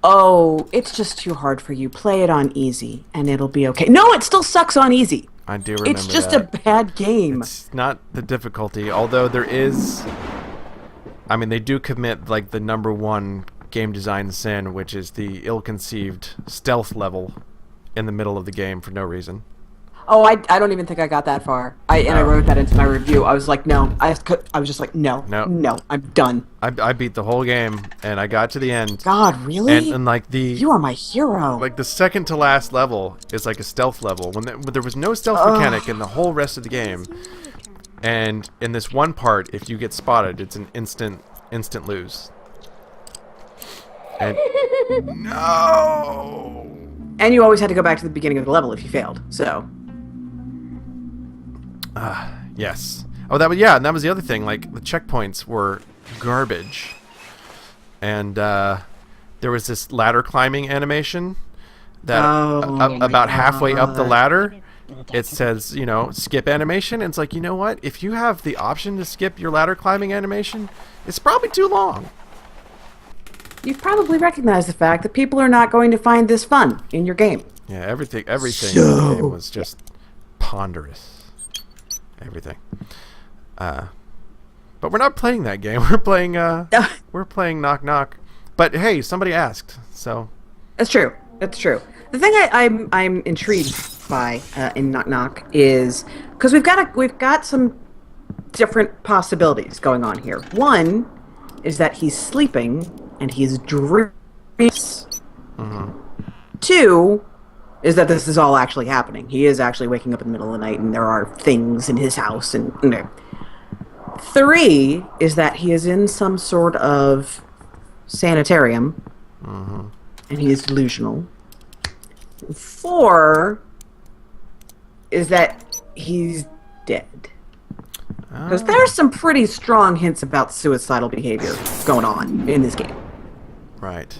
"Oh, it's just too hard for you. Play it on easy, and it'll be okay." No, it still sucks on easy. I do remember It's just that. a bad game. It's not the difficulty, although there is... I mean, they do commit, like, the #1 game design sin, which is the ill-conceived stealth level in the middle of the game for no reason. Oh, I don't even think I got that far. I wrote that into my review. I was like, no. I was just like, no, I'm done. I beat the whole game, and I got to the end. God, really? And like you are my hero. Like the second to last level is like a stealth level. When there was no stealth mechanic in the whole rest of the game, and in this one part, if you get spotted, it's an instant lose. And no. And you always had to go back to the beginning of the level if you failed. So. Yes. Oh, and that was the other thing. Like, the checkpoints were garbage. And there was this ladder climbing animation that about halfway up the ladder, it says, you know, skip animation. And it's like, you know what? If you have the option to skip your ladder climbing animation, it's probably too long. You've probably recognized the fact that people are not going to find this fun in your game. Yeah, everything in the game was just ponderous. Everything. But we're not playing that game. We're playing Knock Knock. But hey, somebody asked, so That's true. That's true. The thing I'm intrigued by in Knock Knock is because we've got some different possibilities going on here. One is that he's sleeping and he's dreaming. Mm-hmm. 2 is that this is all actually happening. He is actually waking up in the middle of the night and there are things in his house. And 3 is that he is in some sort of sanitarium and he is delusional. 4 is that he's dead. Because there's some pretty strong hints about suicidal behavior going on in this game. right.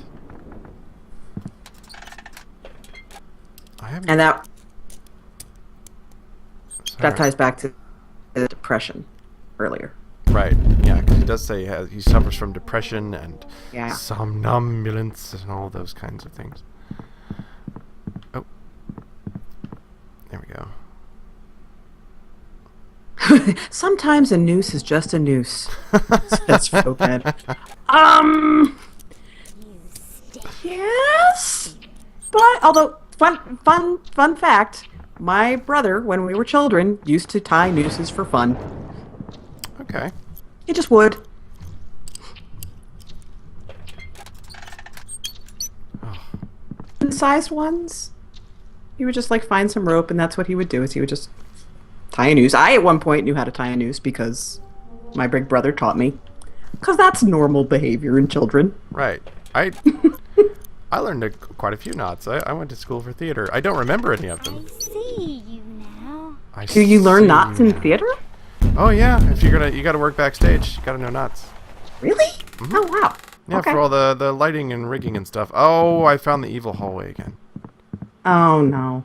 And that ties back to the depression earlier. Right. Yeah, because he does say he suffers from depression and Yeah. somnambulance and all those kinds of things. Oh. There we go. Sometimes a noose is just a noose. That's so bad. Yes, but although fun fact, my brother, when we were children, used to tie nooses for fun. Okay. He just would. Sized ones. He would just like find some rope, and that's what he would do. Is he would just tie a noose. I at one point knew how to tie a noose because my big brother taught me. Because that's normal behavior in children. Right. I learned quite a few knots. I went to school for theater. I don't remember any of them. I see you now. Do you learn see knots in now. theater? Oh yeah. If you got to work backstage, you got to know knots. Really? Oh wow. Yeah, Okay. for all the lighting and rigging and stuff. Oh, I found the evil hallway again. Oh no.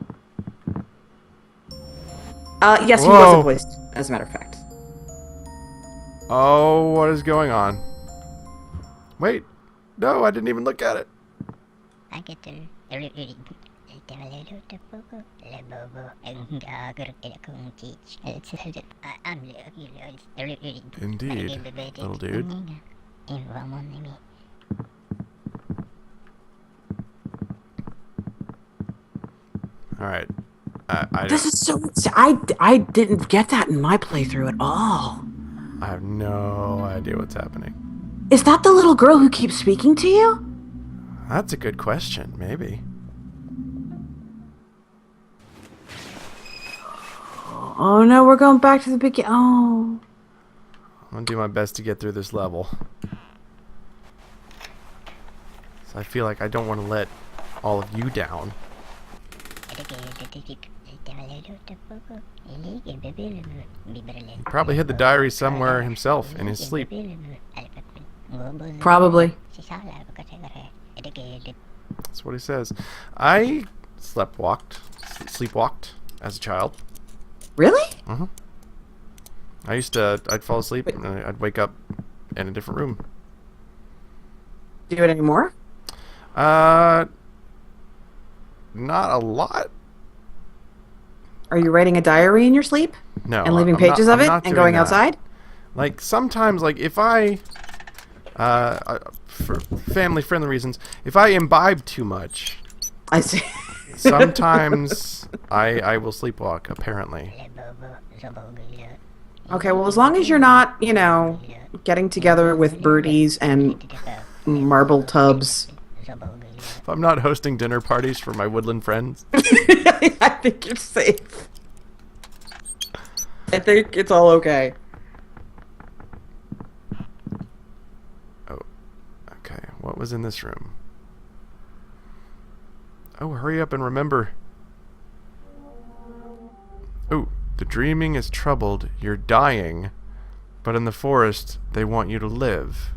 Yes, he Whoa. was a voice, as a matter of fact. Oh, what is going on? Wait. No, I didn't even look at it. I get to Indeed, little dude. All right. This is so. I didn't get that in my playthrough at all. I have no idea what's happening. Is that the little girl who keeps speaking to you? That's a good question. Maybe. Oh no, we're going back to the beginning. Oh. I'm gonna do my best to get through this level. So I feel like I don't want to let all of you down. He probably hid the diary somewhere himself in his sleep. Probably. That's what he says. I sleepwalked as a child. Really? I'd fall asleep and I'd wake up in a different room. Do you do it anymore? Not a lot. Are you writing a diary in your sleep? No. And leaving I'm pages not, of I'm it not and doing going that. outside? Like sometimes, like if for family-friendly reasons, if I imbibe too much, I see. sometimes I will sleepwalk. Apparently. Okay, well, as long as you're not, you know, getting together with birdies and marble tubs. If I'm not hosting dinner parties for my woodland friends. I think you're safe. I think it's all okay. Oh, okay. What was in this room? Oh, hurry up and remember. Oh, the dreaming is troubled. You're dying. But in the forest, they want you to live.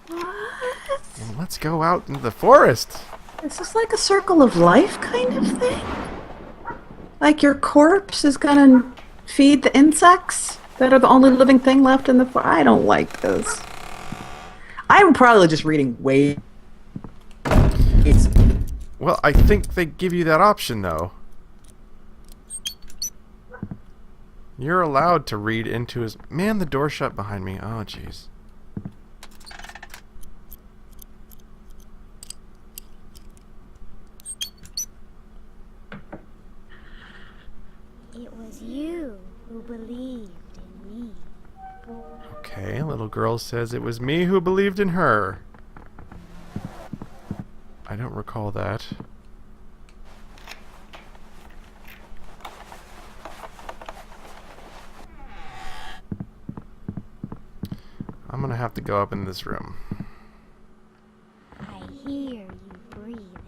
What? Well, let's go out into the forest. Is this like a circle of life kind of thing? Like your corpse is gonna feed the insects that are the only living thing left in the forest? I don't like this. I'm probably just reading way. Well, I think they give you that option, though. You're allowed to read into his... Man, the door shut behind me. Oh, jeez. It was you who believed in me. Okay, little girl says it was me who believed in her. I don't recall that. I'm gonna have to go up in this room. I hear you breathing.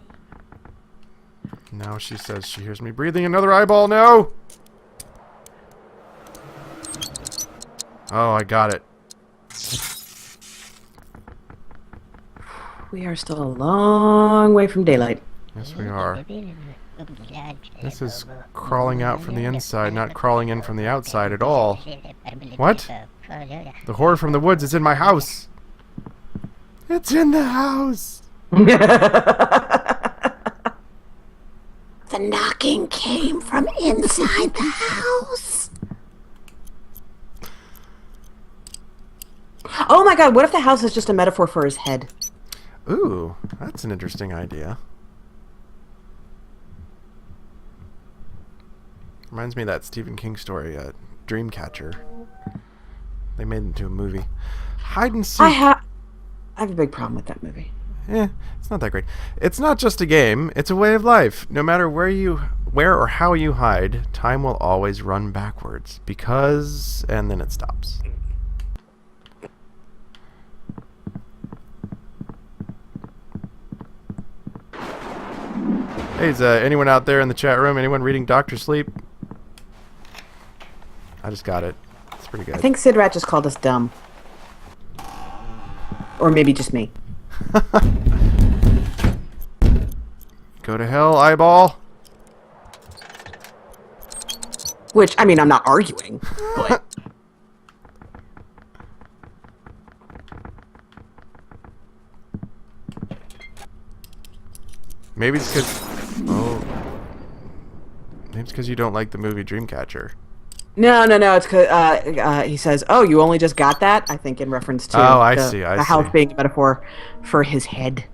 Now she says she hears me breathing. Another eyeball, no! Oh, I got it. We are still a long way from daylight. Yes, we are. This is crawling out from the inside, not crawling in from the outside at all. What? The horror from the woods is in my house. It's in the house. The knocking came from inside the house. Oh my god, what if the house is just a metaphor for his head? Ooh, that's an interesting idea. Reminds me of that Stephen King story, Dreamcatcher. They made it into a movie. Hide and seek. I have a big problem with that movie. It's not that great. It's not just a game, it's a way of life. No matter where or how you hide, time will always run backwards. Because... and then it stops. Hey, is anyone out there in the chat room? Anyone reading Dr. Sleep? I just got it. It's pretty good. I think Sid Rat just called us dumb. Or maybe just me. Go to hell, eyeball. Which, I mean, I'm not arguing, but... Maybe it's because... Oh. Maybe it's because you don't like the movie Dreamcatcher. No, it's because he says, "Oh, you only just got that." I think in reference to I the, see. the house being a metaphor for his head.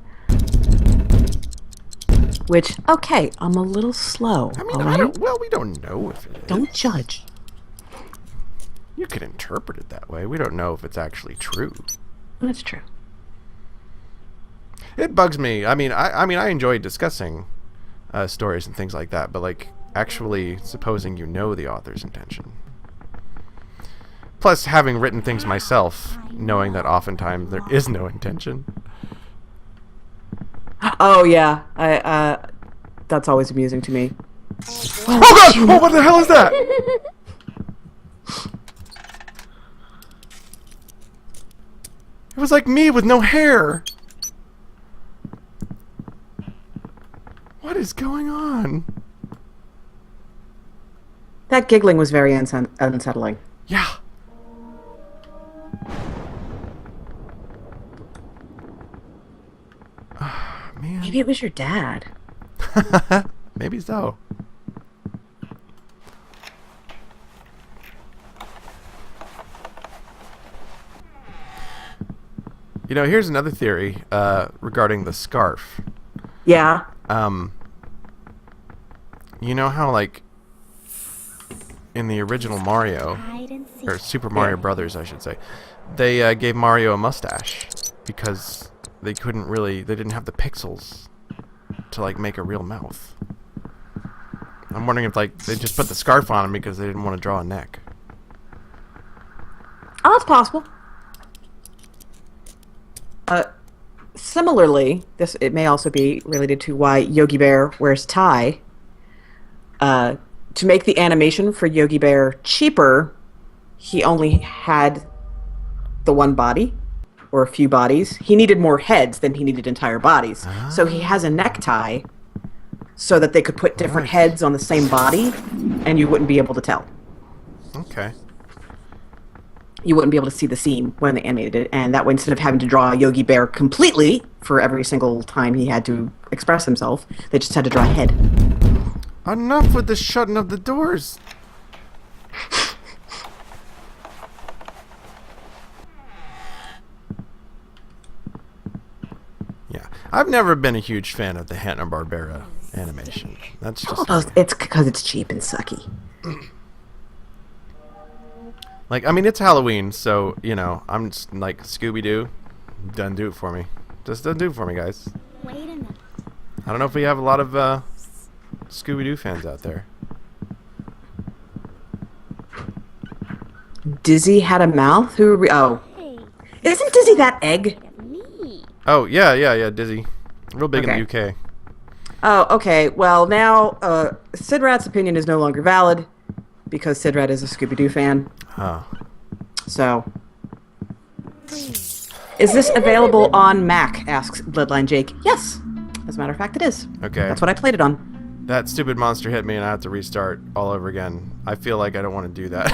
Which, okay, I'm a little slow. I mean, all I right? don't... Well, we don't know if it is. Don't judge. You could interpret it that way. We don't know if it's actually true. That's true. It bugs me. I mean, I enjoy discussing stories and things like that, but like actually supposing you know the author's intention. Plus, having written things myself, knowing that oftentimes there is no intention. Oh yeah, that's always amusing to me. Oh god! Oh, what the hell is that? It was like me with no hair. What is going on? That giggling was very unsettling. Yeah. Man. Maybe it was your dad. Maybe so. You know, here's another theory regarding the scarf. Yeah. You know how, like, in the original Mario, Hide and seek. or Super Mario Brothers, I should say, they gave Mario a mustache because they didn't have the pixels to, like, make a real mouth. I'm wondering if, like, they just put the scarf on him because they didn't want to draw a neck. Oh, it's possible. Similarly, it may also be related to why Yogi Bear wears tie. To make the animation for Yogi Bear cheaper, he only had the one body, or a few bodies. He needed more heads than he needed entire bodies. So he has a necktie so that they could put different heads on the same body, and you wouldn't be able to tell. Okay. You wouldn't be able to see the seam when they animated it, and that way, instead of having to draw Yogi Bear completely for every single time he had to express himself, they just had to draw a head. Enough with the shutting of the doors. Yeah, I've never been a huge fan of the Hanna-Barbera animation. That's just Oh, it's because it's cheap and sucky. like, I mean, it's Halloween, so you know, I'm just like Scooby-Doo. Doesn't do it for me. Just doesn't do it for me, guys. Wait a minute. I don't know if we have a lot of Scooby-Doo fans out there. Dizzy had a mouth? Who are we? Oh. Hey, Isn't Dizzy that egg? look at me. Oh yeah, Dizzy. Real big in the UK. Oh, okay. Well, now Sid Rat's opinion is no longer valid because Sid Rat is a Scooby-Doo fan. Huh. So, is this available on Mac? Asks Bloodline Jake. Yes. As a matter of fact, it is. Okay. That's what I played it on. That stupid monster hit me and I have to restart all over again. I feel like I don't want to do that.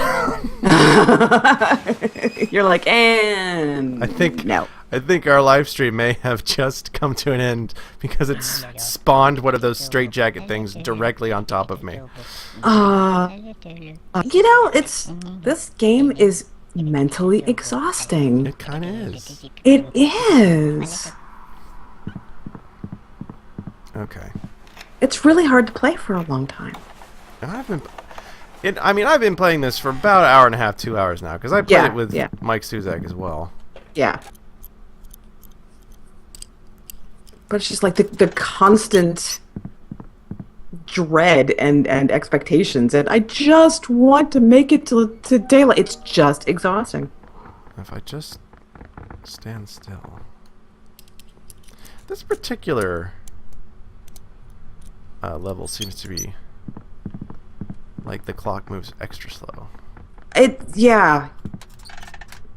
You're like, and I think no. I think our live stream may have just come to an end because it's spawned one of those straitjacket things directly on top of me. This game is mentally exhausting. It kind of is. It is. Okay. It's really hard to play for a long time. And I've been playing this for about an hour and a half, 2 hours now because I played it with Mike Suzak as well. Yeah. But it's just like the constant dread and expectations, and I just want to make it to daylight. It's just exhausting. If I just stand still. This particular level seems to be like the clock moves extra slow. Yeah.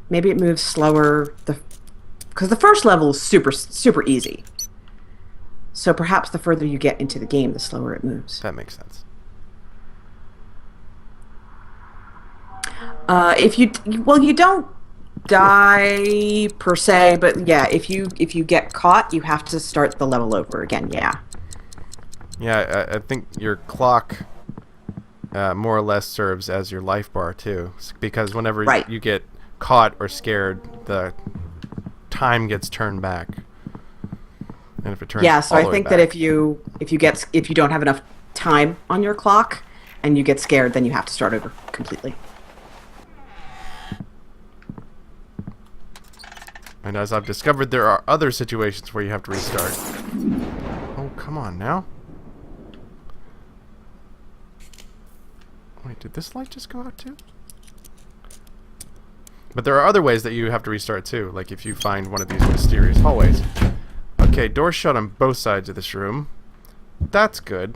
Maybe it moves slower because the first level is super easy. So perhaps the further you get into the game, the slower it moves. That makes sense. You don't die per se, but yeah, if you get caught, you have to start the level over again. Yeah. Yeah, I think your clock more or less serves as your life bar too, because whenever you get caught or scared, the time gets turned back. And if it turns so all I the way think back, that if you don't have enough time on your clock and you get scared, then you have to start over completely. and as I've discovered, there are other situations where you have to restart. Oh, come on now. Wait, did this light just go out too? But there are other ways that you have to restart too, like if you find one of these mysterious hallways. Okay, doors shut on both sides of this room. That's good.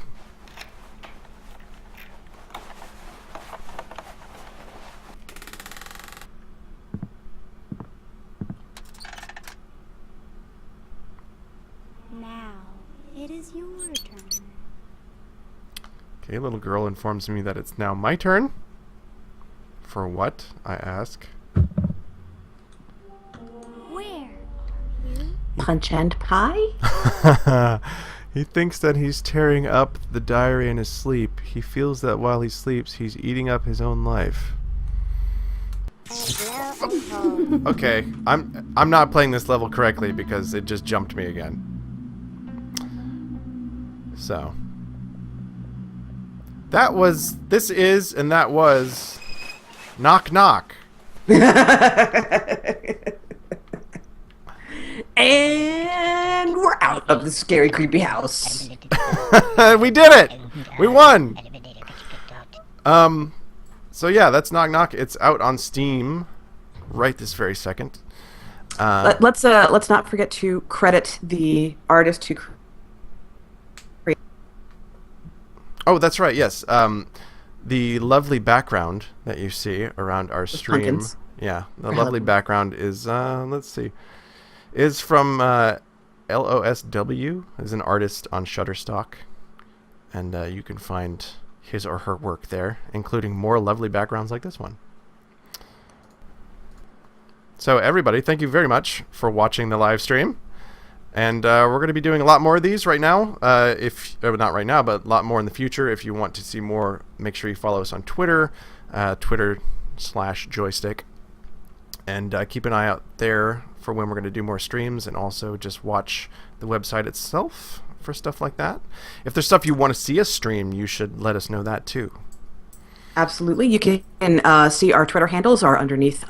Now, it is your turn. Okay, little girl informs me that it's now my turn. For what, I ask. Where? You? Punch and pie? He thinks that he's tearing up the diary in his sleep. He feels that while he sleeps, he's eating up his own life. Okay, I'm not playing this level correctly because it just jumped me again. So that was Knock Knock. And we're out of the scary, creepy house. We did it! We won! So yeah, that's Knock Knock. It's out on Steam right this very second. Let's not forget to credit the artist who created. Oh, that's right. Yes. The lovely background that you see around our stream. Pumpkins. Yeah, the lovely background is let's see, is from LOSW, is an artist on Shutterstock, and you can find his or her work there, including more lovely backgrounds like this one. So everybody, thank you very much for watching the live stream. And we're going to be doing a lot more of these right now. Not right now, but a lot more in the future. If you want to see more, make sure you follow us on Twitter, Twitter/Joystiq. And keep an eye out there for when we're going to do more streams, and also just watch the website itself for stuff like that. If there's stuff you want to see us stream, you should let us know that too. Absolutely. You can see our Twitter handles are underneath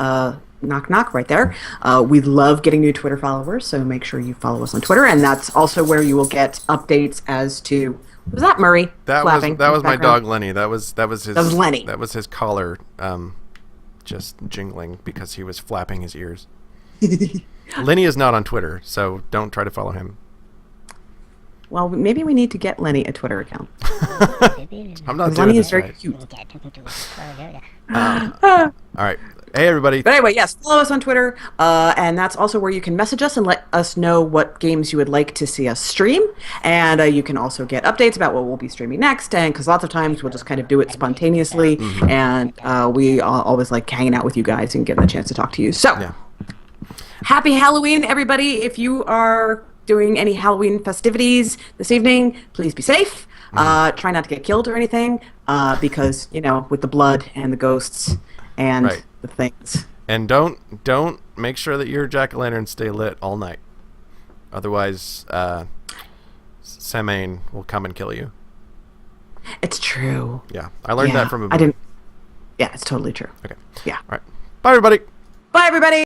Knock Knock right there. We love getting new Twitter followers, so make sure you follow us on Twitter, and that's also where you will get updates as to was that Murray that flapping was my background? dog Lenny. That was his Lenny. That was his collar just jingling because he was flapping his ears. Lenny is not on Twitter, so don't try to follow him. Well, maybe we need to get Lenny a Twitter account. I'm not doing Lenny this is very right. cute. All right. Hey, everybody. But anyway, yes, follow us on Twitter, and that's also where you can message us and let us know what games you would like to see us stream. And you can also get updates about what we'll be streaming next, and because lots of times we'll just kind of do it spontaneously, and we always like hanging out with you guys and getting a chance to talk to you. So, Yeah. Happy Halloween, everybody. If you are doing any Halloween festivities this evening, please be safe. Try not to get killed or anything, because, you know, with the blood and the ghosts and Right. the things. And don't make sure that your jack-o'-lanterns stay lit all night. Otherwise, Samhain will come and kill you. It's true. Yeah, I learned Yeah, that from a I movie. didn't. Yeah, it's totally true. Okay. Yeah. All right. Bye, everybody. Bye, everybody.